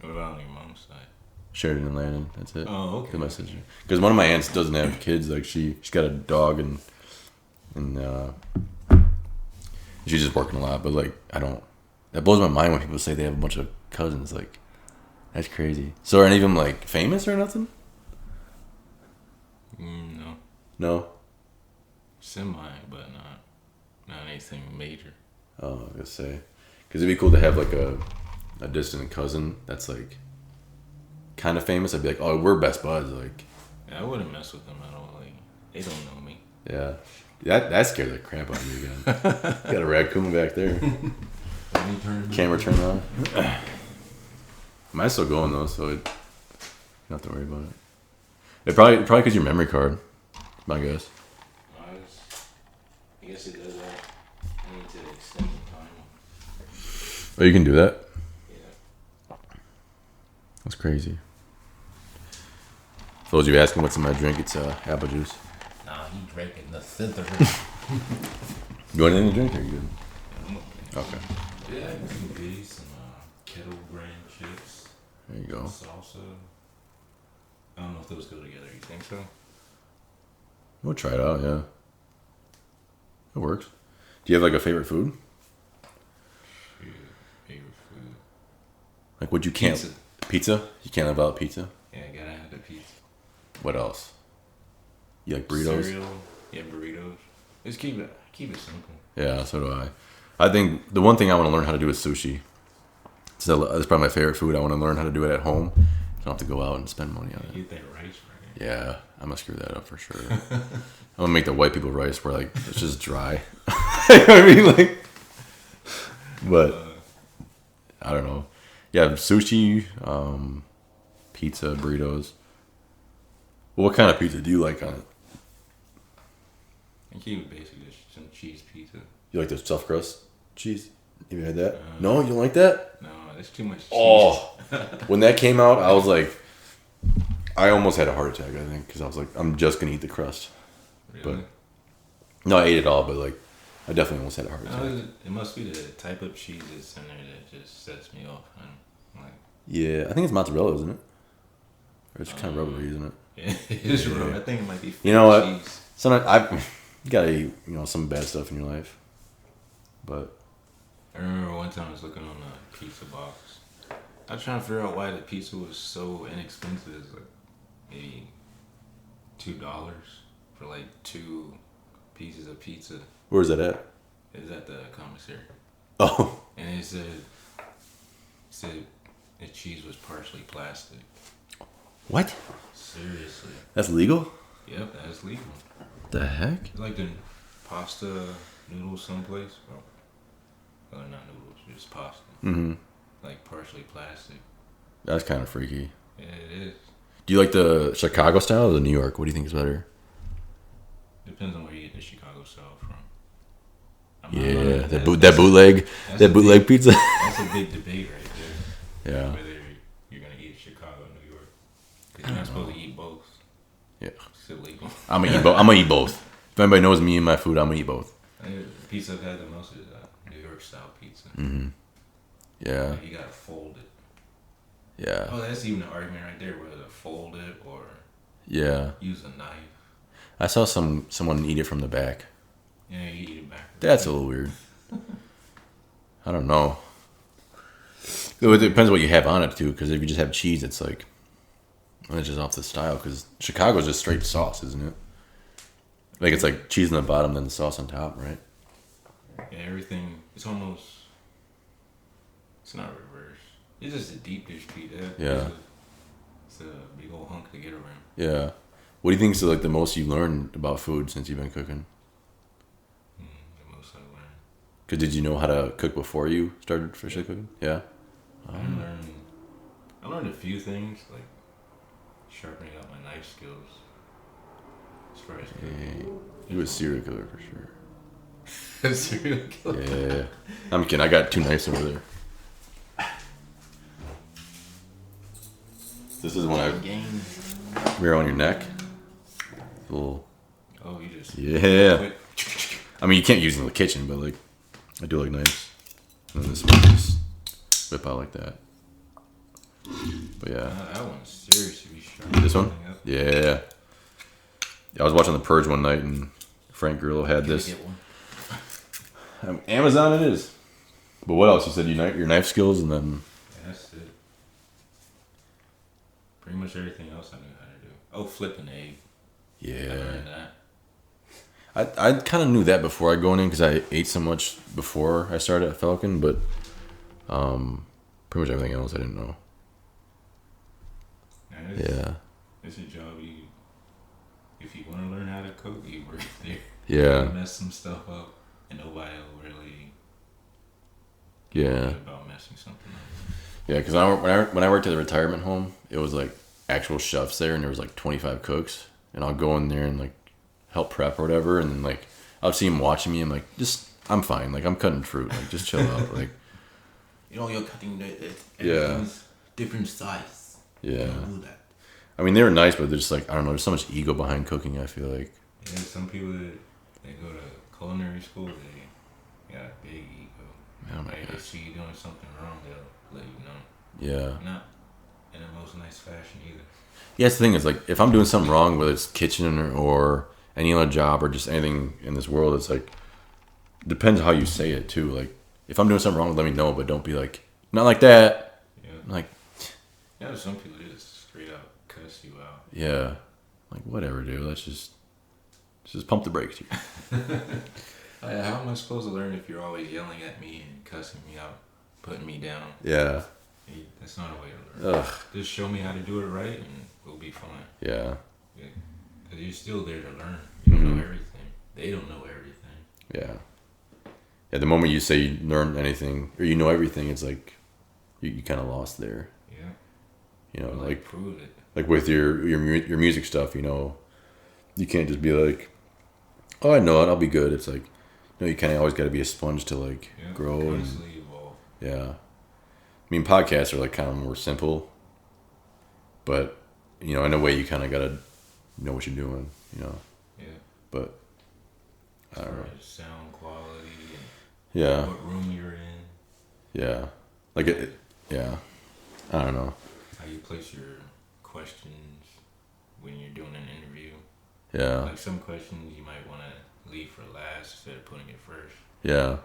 What about on your mom's side? Sheridan and Landon, that's it. Oh, okay. My sister. Because one of my aunts doesn't have kids. Like she's got a dog and she's just working a lot. But like that blows my mind when people say they have a bunch of cousins. Like that's crazy. So are any of them like famous or nothing? No. No. Semi, but not anything major. Oh, I was gonna say, because it'd be cool to have like a distant cousin that's like kind of famous. I'd be like, oh, we're best buds. Like, yeah, I wouldn't mess with them at all. Like, they don't know me. yeah, that scared the crap out of me again. Got a raccoon back there. Camera turned on. Mine's still going though, so you don't have to worry about it. It probably because your memory card, my guess. I guess it does that. I need to extend the time. Oh, you can do that? Yeah. That's crazy. For those of you asking what's in my drink, it's apple juice. Nah, he drinking the center. You want any drink or you good? Okay. Yeah, some beef, some kettle brand chips. There you go. Salsa. I don't know if those go together. You think so? We'll try it out, yeah. It works. Do you have like a favorite food? Favorite food. Like what you can't... Pizza? You can't live without pizza? Yeah, gotta have the pizza. What else? You like burritos? Cereal. Yeah, burritos. Just keep it simple. Yeah, so do I. I think the one thing I want to learn how to do is sushi. So that's probably my favorite food. I want to learn how to do it at home. I don't have to go out and spend money on it. Eat that rice, right? Yeah, I'm gonna screw that up for sure. I'm gonna make the white people rice where like it's just dry. You know what I mean? Like, but I don't know. Yeah, sushi, pizza, burritos. What kind of pizza do you like on it? I keep it basically just some cheese pizza. You like the stuffed crust cheese? Have you had that? No, you don't like that? No, that's too much cheese. Oh, when that came out, I was like, I almost had a heart attack. I think because I was like, I'm just gonna eat the crust. Really? But no, I ate it all, but like, I definitely almost had a heart attack. It must be the type of cheese that's in there that just sets me off. I'm like, yeah, I think it's mozzarella, isn't it? Or it's kind of rubbery, isn't it? Yeah, it is rubbery. I think it might be. You know what? Cheese. Sometimes you gotta eat, some bad stuff in your life. But I remember one time I was looking on a pizza box. I was trying to figure out why the pizza was so inexpensive. It's like maybe $2 for like 2 pieces of pizza. where's that at? It was at the commissary. Oh. And it said the cheese was partially plastic. What? Seriously. That's legal? Yep, that's legal. The heck? It's like the pasta noodles someplace. Well, not noodles, just pasta. Mm-hmm. Like partially plastic. That's kind of freaky. Yeah, it is. Do you like the Chicago style or the New York? What do you think is better? Depends on where you get the Chicago style from. Yeah, that bootleg pizza. That's a big debate right there. Yeah. Whether you're gonna eat Chicago or New York, because you're not supposed to eat both. Yeah. It's illegal. I'm gonna eat both. If anybody knows me and my food, I'm gonna eat both. The pizza I've had the most is New York style pizza. Mm-hmm. Yeah. Like you gotta fold it. Yeah. Oh, that's even an argument right there, whether to fold it or use a knife. I saw someone eat it from the back. Yeah, you eat it backwards. That's a little weird. I don't know. It depends what you have on it too, because if you just have cheese, it's like it's just off the style. Because Chicago's just straight sauce, isn't it? Like it's like cheese on the bottom, then the sauce on top, right? Yeah, everything. It's almost. It's not reverse. It's just a deep dish pizza. Yeah. It's a big old hunk to get around. Yeah. What do you think is like the most you've learned about food since you've been cooking? The most I've learned. Cause did you know how to cook before you started officially cooking? Yeah. I learned a few things like sharpening up my knife skills. As far as cooking. You was a serial killer for sure. A serial killer. Yeah. I'm kidding. I got 2 knives over there. This is when we're on your neck. A little. Oh, you just. Yeah. I mean, you can't use it in the kitchen, but like, I do like knives. And then this one just whip out like that. But yeah. That one's seriously sharp. This one? Yeah. I was watching The Purge one night, and Frank Grillo had this. Get one. Amazon it is. But what else? You said your knife skills, and then. Yeah, that's it. Pretty much everything else I knew how to do. Oh, flip an egg. Yeah. I learned that. I kind of knew that before I go in because I ate so much before I started at Falcon, but pretty much everything else I didn't know. Yeah. It's a job if you want to learn how to cook, you work there. Yeah. You mess some stuff up, and nobody will really. Yeah. About messing something up. Yeah, because when I worked at the retirement home, it was like actual chefs there, and there was like 25 cooks, and I'll go in there and like help prep or whatever, and then like I'll see them watching me, and like I'm fine, like I'm cutting fruit, like just chill out, like. You're cutting everything's different size. Yeah. Don't do that. I mean, they were nice, but they're just like I don't know. There's so much ego behind cooking. I feel like. Yeah, some people that they go to culinary school, they got a big ego. Oh my If God. they see you doing something wrong, they'll let you know. Yeah. Not in the most nice fashion either. Yeah, that's the thing is like if I'm doing something wrong, whether it's kitchen or any other job or just anything in this world, it's like depends how you say it too. Like if I'm doing something wrong, let me know, but don't be like not like that. Yeah. Like, yeah, some people just straight up cuss you out. Yeah. Like, whatever, dude. Let's just pump the brakes here. How am I supposed to learn if you're always yelling at me and cussing me out, putting me down? Yeah. That's not a way to learn. Ugh. Just show me how to do it right and we'll be fine. Yeah. Because you're still there to learn. You don't know everything. They don't know everything. Yeah. Yeah, the moment you say you learn anything, or you know everything, it's like, you kind of lost there. Yeah. You know, like prove it. Like with your music stuff, you know, you can't just be like, oh, I know it, I'll be good. It's like, no, you kind of always got to be a sponge to like grow and evolve. Yeah. I mean, podcasts are like kind of more simple, but you know, in a way, you kind of got to know what you're doing, you know. Yeah. But I don't know. Sound quality. Yeah. What room you're in. Yeah. Like it. Yeah. I don't know. How you place your questions when you're doing an interview. Yeah. Like some questions you might want to leave for last instead of putting it first. Yeah.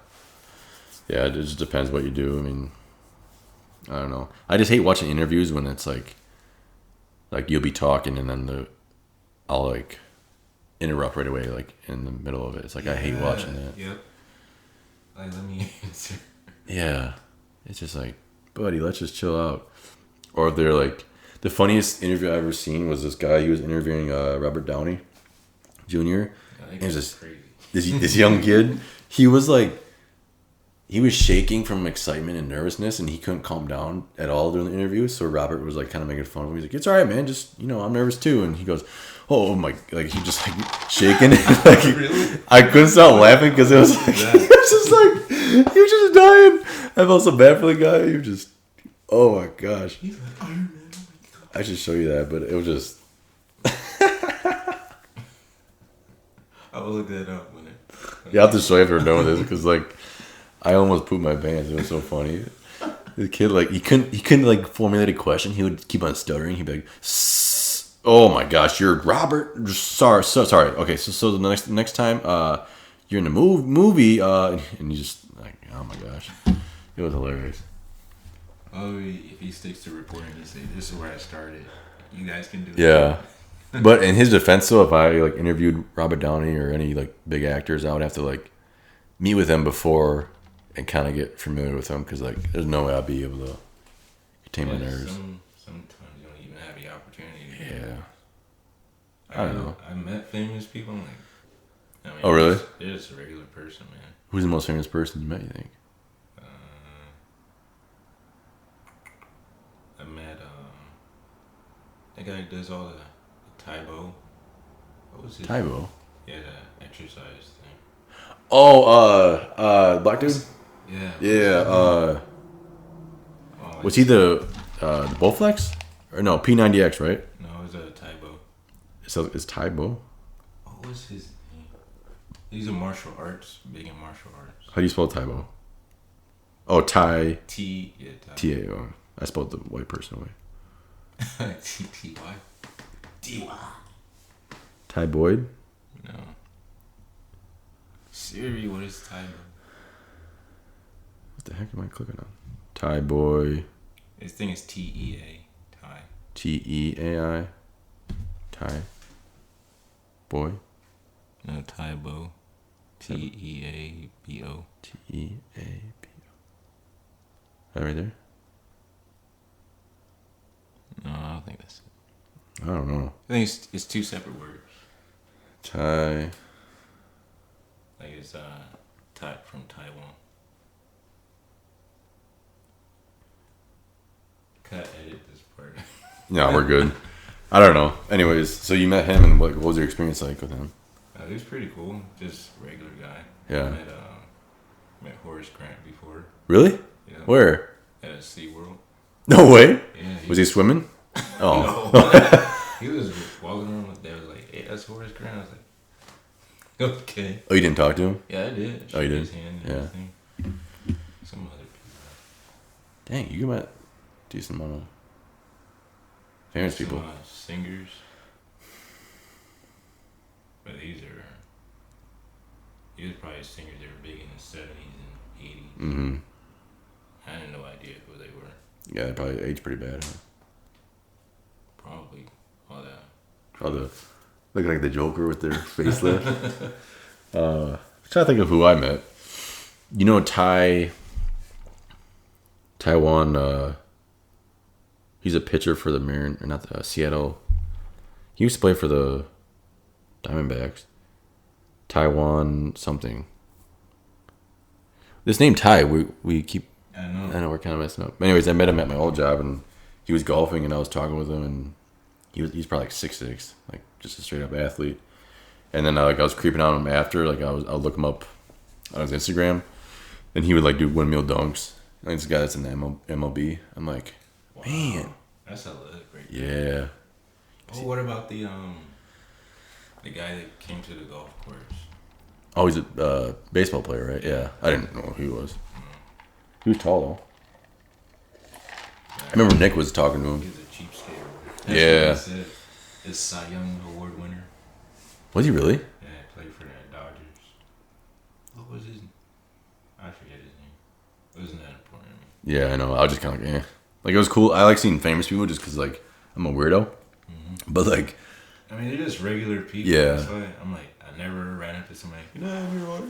Yeah, it just depends what you do. I mean, I don't know. I just hate watching interviews when it's like you'll be talking and then I'll like interrupt right away, like in the middle of it. It's like, I hate watching that. Yep. Like, let me answer. Yeah. It's just like, buddy, let's just chill out. Or they're like, the funniest interview I've ever seen was this guy. He was interviewing Robert Downey Jr. Yeah, and it was this young kid. He was shaking from excitement and nervousness, and he couldn't calm down at all during the interview. So Robert was like kind of making fun of him. He's like, "It's all right, man. Just, you know, I'm nervous too." And he goes, "Oh my!" Like he just like shaking. Like Really? I couldn't stop laughing because it was like he was just like he was just dying. I felt so bad for the guy. He was just, oh my gosh. He's like, Iron Man. Oh my God. I should show you that, but it was just. I will look that up when it. Yeah, I'll have to show you after we're done with this because like I almost pooped my pants. It was so funny. The kid like he couldn't like formulate a question. He would keep on stuttering. He'd be like, "Oh my gosh, you're Robert. Sorry. Okay, so the next time you're in the movie and you just like, oh my gosh, it was hilarious. Oh, if he sticks to reporting, he say, "This is where I started. You guys can do it." Yeah. But in his defense, though, if I like interviewed Robert Downey or any like big actors, I would have to like meet with them before and kind of get familiar with them because like there's no way I'd be able to contain my nerves. Sometimes you don't even have the opportunity. Yeah. I don't know. I met famous people. I'm like, I mean, oh really? They're just a regular person, man. Who's the most famous person you met? You think? I met that guy who does all the Taibo. What was it? Taibo. Yeah, the exercise thing. Oh, black dude. Yeah. Yeah. Was he the Bowflex or no P90X, right? No, it was a Taibo. So it's Taibo. What was his name? He's a martial arts, big in martial arts. How do you spell Taibo? Oh, Tai. T-A-O. I spelled the white person away. T-T-Y. D-Y. Ty Boyd? No. Siri, what is Taibo? What the heck am I clicking on? Ty Boy. His thing is T-E-A. Ty. T-E-A-I. Ty. Boy. No, Taibo. T-E-A-B-O. T-E-A-B-O. That right there? No, I don't think that's it. I don't know. I think it's two separate words. Ty. Like it's from Taiwan. Cut, edit this part. Yeah, we're good. I don't know. Anyways, so you met him and what was your experience like with him? He was pretty cool. Just regular guy. Yeah. Met Horace Grant before. Really? Yeah. Where? At a SeaWorld. No way. Yeah. Was he swimming? Oh. No. He was walking around with there like, hey, that's Horace Grant. I was like, okay. Oh, you didn't talk to him? Yeah, I did. Oh, you did? His hand and everything. Some other people. Dang, you met decent amount of famous people. Some singers. But these was probably singers that were big in the 70s and 80s. Mm-hmm. I had no idea who they were. Yeah, they probably aged pretty bad. Huh? Probably. All that. All the looking like the Joker with their facelift. I'm trying to think of who I met. You know, Taiwan. He's a pitcher for the Marin, or not the Seattle. He used to play for the Diamondbacks. Taiwan something. This name Tai, we keep. I know we're kind of messing up. Anyways, I met him at my old job, and he was golfing, and I was talking with him, and he's probably like 6'6", like just a straight up athlete. And then I was creeping on him after, like I'll look him up on his Instagram, and he would like do windmill dunks. Like this guy that's in the MLB. I'm like, wow, man, that's a lit right there. Yeah. Oh, what about the guy that came to the golf course? Oh, he's a baseball player, right? Yeah, I didn't know who he was. He was tall though. I remember Nick was talking to him. He's a cheapskate. Yeah. What he said. His Cy Young Award winner. Was he really? Yeah, played for the Dodgers. What was his? I forget his name. It wasn't that important to me. Yeah, I know. I was just kind of like, like it was cool. I like seeing famous people just because like I'm a weirdo. Mm-hmm. But like, I mean, they're just regular people. Yeah. That's why I'm like, I never ran up to somebody.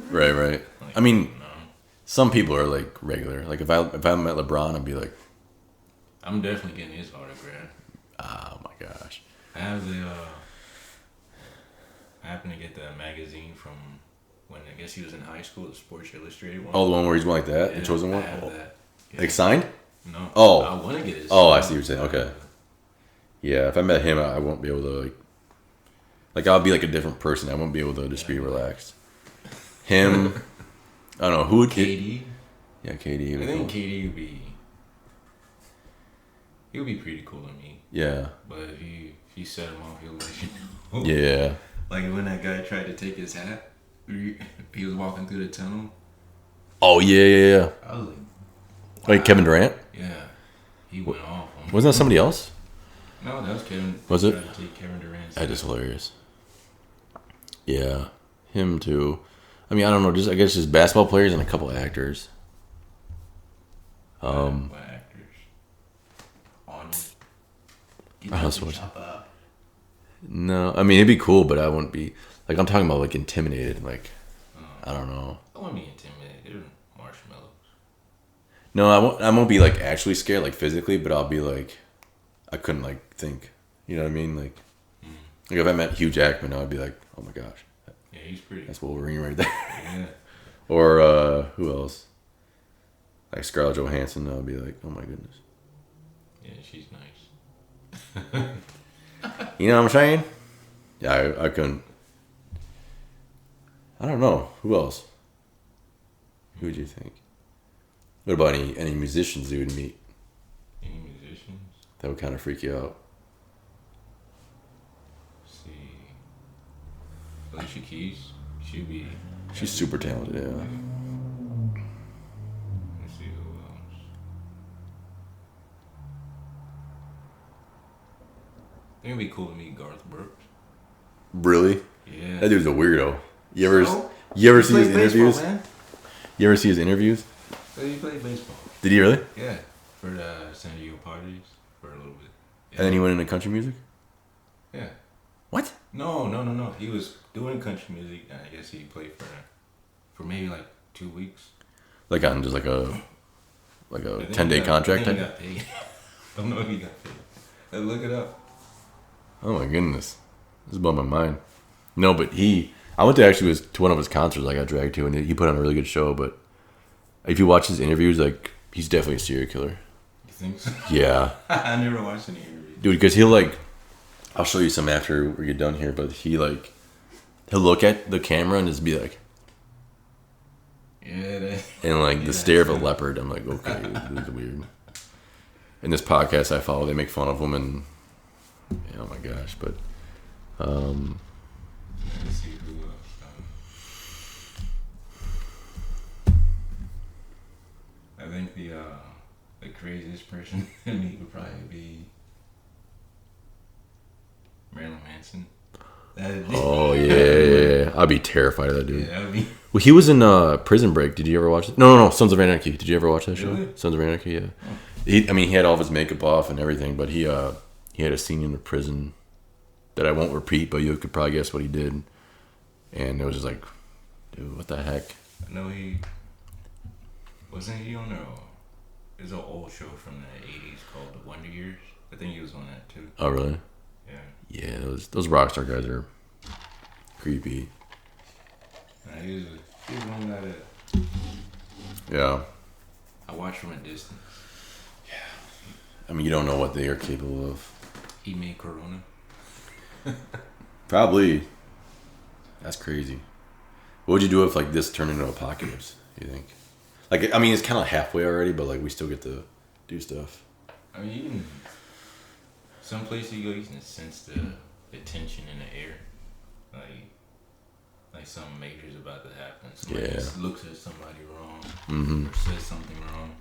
Right. Like, I mean, no. Some people are like regular. Like if I met LeBron, I'd be like, I'm definitely getting his autograph. Oh my gosh. I have the. I happened to get the magazine from when I guess he was in high school, the Sports Illustrated one. Oh, the one where he's going like that, yeah, the chosen one. I have that. Yeah. Like signed? No. Oh. I want to get his. Oh, I see what you're saying. Okay. Yeah, if I met him, I won't be able to like I'll be like a different person. I won't be able to just be relaxed. Him, I don't know who would. KD. Yeah, KD. I think KD would be. He would be pretty cool to me. Yeah. But if you set him off, he'll let you know. Yeah. Like when that guy tried to take his hat, he was walking through the tunnel. Oh yeah. I was like, wow. Like Kevin Durant. Yeah, he went off. Wasn't that somebody else? No, that was Kevin. Was it? Tried to take Kevin Durant's That is hilarious. Yeah, him too. I mean, I don't know. I guess just basketball players and a couple actors. What actors? No, I mean it'd be cool, but I wouldn't be like I'm talking about like intimidated. Like I don't know. I wouldn't be intimidated. They're marshmallows. No, I won't be like actually scared, like physically, but I'll be like, I couldn't like think. You know what I mean? Like if I met Hugh Jackman, I'd be like, oh my gosh. Yeah, he's pretty. That's Wolverine right there. Yeah. Or who else? Like Scarlett Johansson, I'll be like, oh my goodness. Yeah, she's nice. You know what I'm saying? Yeah, I couldn't. I don't know. Who else? Who would you think? What about any musicians you would meet? Any musicians? That would kind of freak you out. Let's see. Alicia Keys. She's super talented, yeah. Let's see who else. I think it'd be cool to meet Garth Brooks. Really? Yeah. That dude's a weirdo. You ever see his interviews? Man. You ever see his interviews? So he played baseball. Did he really? Yeah. For the San Diego Padres for a little bit. Yeah. And then he went into country music? Yeah. What? No. He was doing country music, and I guess he played for maybe like 2 weeks. Like on just like a 10-day contract I think type? he got paid. I don't know if he got paid. Let's look it up. Oh my goodness. This is blowing my mind. No, but I went to one of his concerts I got dragged to, and he put on a really good show, but if you watch his interviews, like, he's definitely a serial killer. You think so? Yeah. I never watched any interviews. Dude, because I'll show you some after we get done here, but he'll look at the camera and just be like, yeah, and the stare of a leopard. I'm like, okay, this is weird. In this podcast I follow, they make fun of him, and yeah, oh my gosh, but let's see who else. I think the craziest person to meet would probably be Marilyn Manson. Oh yeah. I'd be terrified of that dude. Yeah, Well, he was in Prison Break. Did you ever watch it? No. Sons of Anarchy. Did you ever watch that show? Really? Sons of Anarchy. Yeah. He had all of his makeup off and everything, but he had a scene in the prison that I won't repeat, but you could probably guess what he did. And it was just like, dude, what the heck? I know wasn't he on there's an old show from the 80s called The Wonder Years. I think he was on that too. Oh, really? Yeah. Yeah, those Rockstar guys are creepy. He was one guy that... Yeah. I watched from a distance. Yeah. I mean, you don't know what they are capable of. He made Corona. Probably. That's crazy. What would you do if like this turned into apocalypse? Do you think? Like, I mean, it's kind of halfway already, but like we still get to do stuff. I mean, you can, some place you go, you can sense the tension in the air, like something major is about to happen. Somebody just looks at somebody wrong, or says something wrong.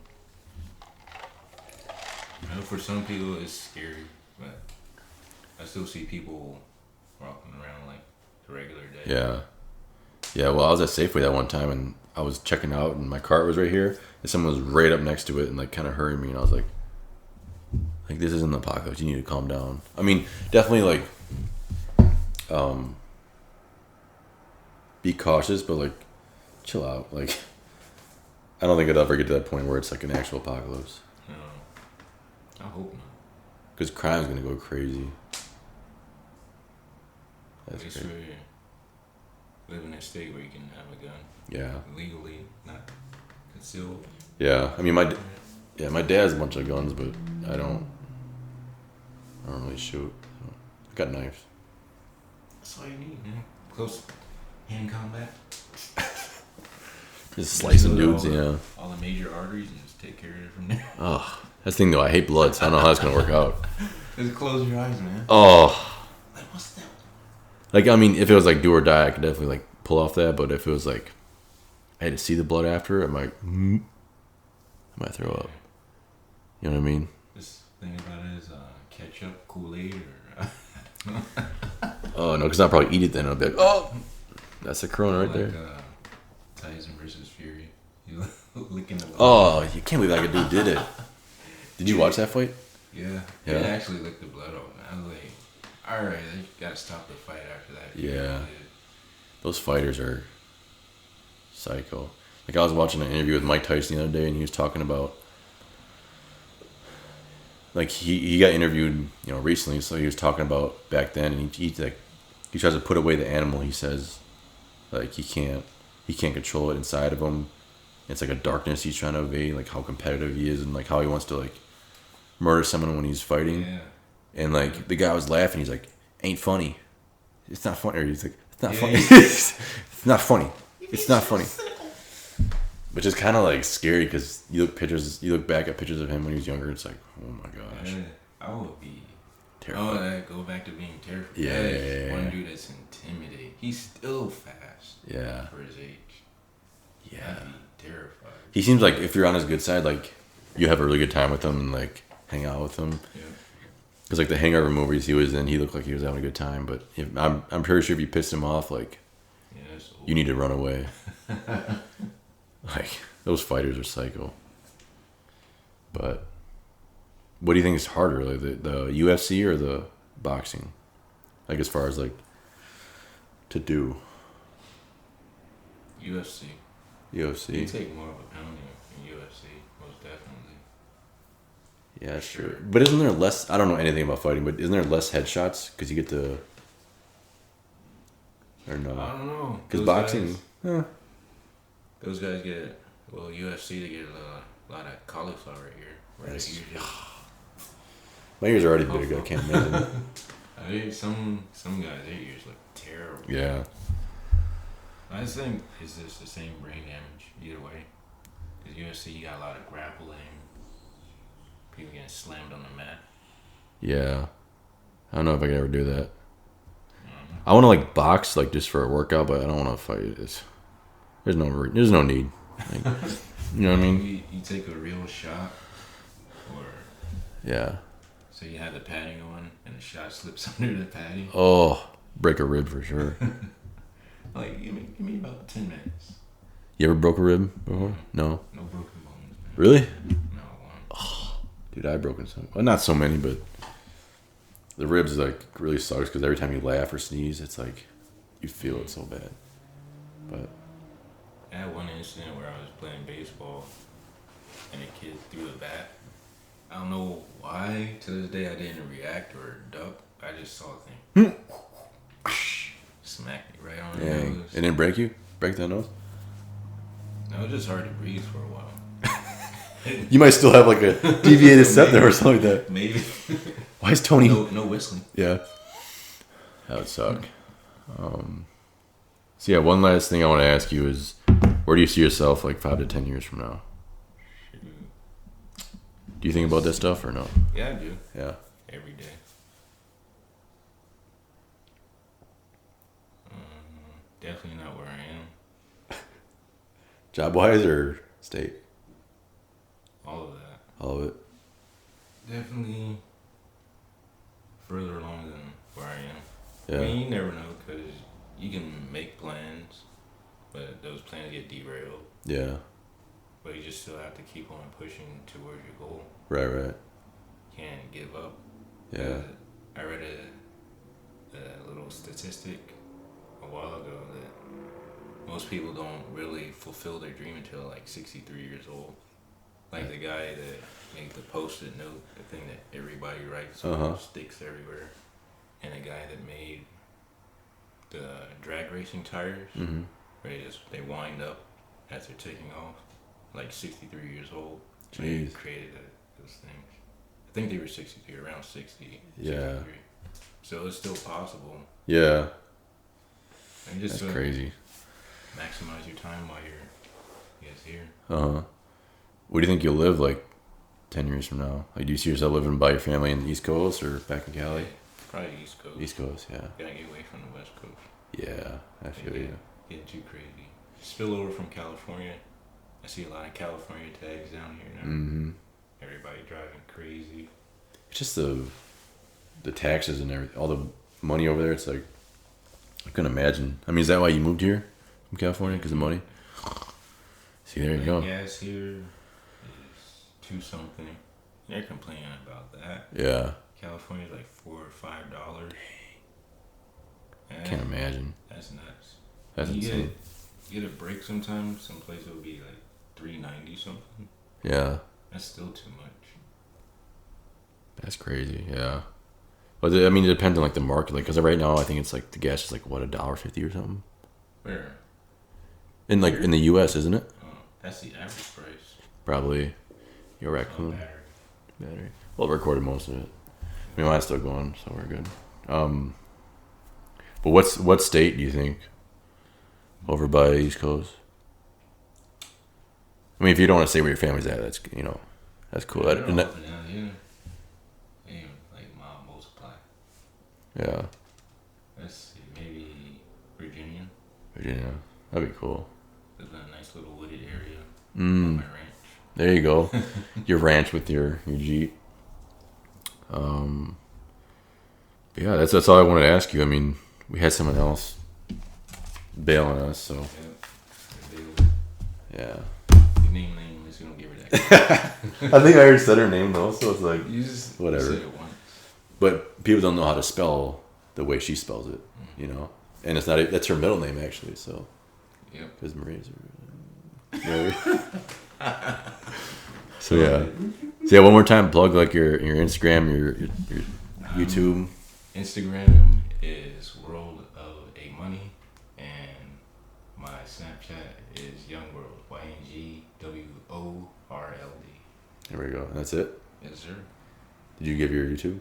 I know for some people it's scary, but I still see people walking around like the regular day. Yeah. Yeah, well, I was at Safeway that one time, and I was checking out, and my cart was right here, and someone was right up next to it, and like kind of hurried me, and I was like, this isn't the apocalypse. You need to calm down. I mean, definitely like, be cautious, but like, chill out. Like, I don't think it'll ever get to that point where it's like an actual apocalypse. No, I hope not. Because crime's gonna go crazy. That's crazy. Live in a state where you can have a gun. Yeah. Legally, not concealed. Yeah, I mean my dad has a bunch of guns, but I don't really shoot. So. I got knives. That's all you need, man. Close hand combat. Just slicing dudes, all the major arteries and just take care of it from there. Oh, that's the thing though. I hate blood, so I don't know how that's gonna work out. Just close your eyes, man. Oh. Like, what's that? Like, I mean, if it was like do or die, I could definitely like pull off that. But if it was like I had to see the blood after, I might throw up. You know what I mean? This thing about it is ketchup, Kool-Aid, or... Oh, no, because I'll probably eat it then. I'll be like, oh, that's a Corona right there. Tyson versus Fury. You licking the blood. Oh, you can't believe that dude did it. Did you watch that fight? Yeah. He actually licked the blood off, man. I was like, all right, you gotta stop the fight after that. Yeah. Those fighters are psycho. Like, I was watching an interview with Mike Tyson the other day, and he was talking about, like, he got interviewed, recently, so he was talking about back then, and he tries to put away the animal. He says, like, he can't control it inside of him. It's like a darkness he's trying to evade, like how competitive he is, and like how he wants to like murder someone when he's fighting. Yeah. And like the guy was laughing. He's like, "Ain't funny. It's not funny." Or he's like, "It's not funny. It's not funny. It's not funny." Which is kind of like scary because you look back at pictures of him when he was younger. It's like, oh my gosh. Yeah, I would be terrified. Oh, go back to being terrified. Yeah. One dude that's intimidating. He's still fast. Yeah. For his age. Yeah. I'd be terrified. He seems like if you're on his good side, like you have a really good time with him and like hang out with him. Yeah. Because like the Hangover movies he was in, he looked like he was having a good time. But I'm pretty sure if you pissed him off, like you need to run away. Like those fighters are psycho. But what do you think is harder, like the UFC or the boxing? Like as far as like to do. UFC. You take more of a pounding in UFC, most definitely. Yeah, that's true. But isn't there less? I don't know anything about fighting, but isn't there less headshots because you get to? Or no? I don't know. Because boxing. Those guys get UFC. They get a lot of cauliflower here. My ears are already big. I can't imagine. I mean, some guys, their ears look terrible. Yeah. I just think it's just the same brain damage either way. Because UFC, you got a lot of grappling. People getting slammed on the mat. Yeah. I don't know if I could ever do that. I want to like box like just for a workout, but I don't want to fight. There's no need. Like, you know what I mean? You take a real shot, or yeah. So you have the padding on, and the shot slips under the padding. Oh, break a rib for sure. Like give me about 10 minutes. You ever broke a rib before? No. No broken bones. Man. Really? No one. Oh. Dude, I've broken some. Well, not so many, but the ribs like really sucks because every time you laugh or sneeze, it's like you feel it so bad. But I had one incident where I was playing baseball and a kid threw the bat. I don't know why to this day I didn't react or duck. I just saw the thing. Smacked me right on the nose. It didn't break you? Break that nose? No, it was just hard to breathe for a while. You might still have like a deviated septum or something like that. Maybe. Why is Toni? No whistling. Yeah. That would suck. So yeah, one last thing I want to ask you is, where do you see yourself like 5 to 10 years from now? Do you think about that stuff or no? Yeah, I do. Yeah. Every day. Definitely not where I am. Job wise or state? All of that. All of it. Definitely further along than where I am. Yeah. I mean, you never know because you can make plans, but those plans get derailed. Yeah. But you just still have to keep on pushing towards your goal. Right. Can't give up. Yeah. I read a little statistic a while ago that most people don't really fulfill their dream until like 63 years old. Like the guy that made the post-it note, the thing that everybody writes on sticks everywhere, and the guy that made the drag racing tires, where they wind up as they're taking off, like 63 years old. Jeez. They created those things. I think they were 63, around 60. Yeah. 63. So it's still possible. Yeah. And just That's crazy. Maximize your time while you're here. Where do you think you'll live like 10 years from now? Like, do you see yourself living by your family in the East Coast or back in Cali? Yeah, probably East Coast. East Coast, yeah. Gotta get away from the West Coast. Yeah, I feel you. Getting too crazy. Spill over from California. I see a lot of California tags down here now. Everybody driving crazy. It's just the taxes and everything, all the money over there. It's like, I couldn't imagine. I mean, is that why you moved here from California? Because of money? See, there you go. Gas here is $2-something. They're complaining about that. Yeah. California's like $4 or $5. I can't imagine. That's nuts. That's insane. You get a break sometimes. Some place it would be like $3.90 something. Yeah. That's still too much. That's crazy. Yeah. But I mean, it depends on like the market. Like, cause right now I think it's like the gas is like what, $1.50 or something. Where? In like in the U.S., isn't it? Oh, that's the average price. Probably. Your raccoon. Battery. Well, recorded most of it. I mean, mine's still going, so we're good. But what state do you think? Over by East Coast. I mean, if you don't want to say where your family's at, that's that's cool. Yeah, down here. And like mom multiply. Yeah. Let's see, maybe Virginia. Virginia, that'd be cool. Live in a nice little wooded area. Mm. My ranch. There you go. Your ranch with your Jeep. Yeah, that's all I wanted to ask you. I mean, we had someone else bail on us, so yeah. You name nameless, you don't give her that. I think I already said her name though, so it's like you just whatever. said it once. But people don't know how to spell the way she spells it, you know. And it's not that's her middle name actually, so. Yep. Because Maria's. So yeah. So yeah, one more time, plug like your Instagram, your YouTube. Instagram is World of A Money, and my Snapchat is yngyurwrld, yngyurwrld. There we go. And that's it? Yes, sir. Did you give your YouTube?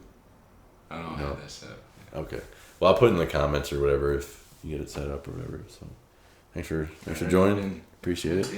I don't have that set up. Okay. Well, I'll put it in the comments or whatever if you get it set up or whatever. So thanks for joining. Appreciate it.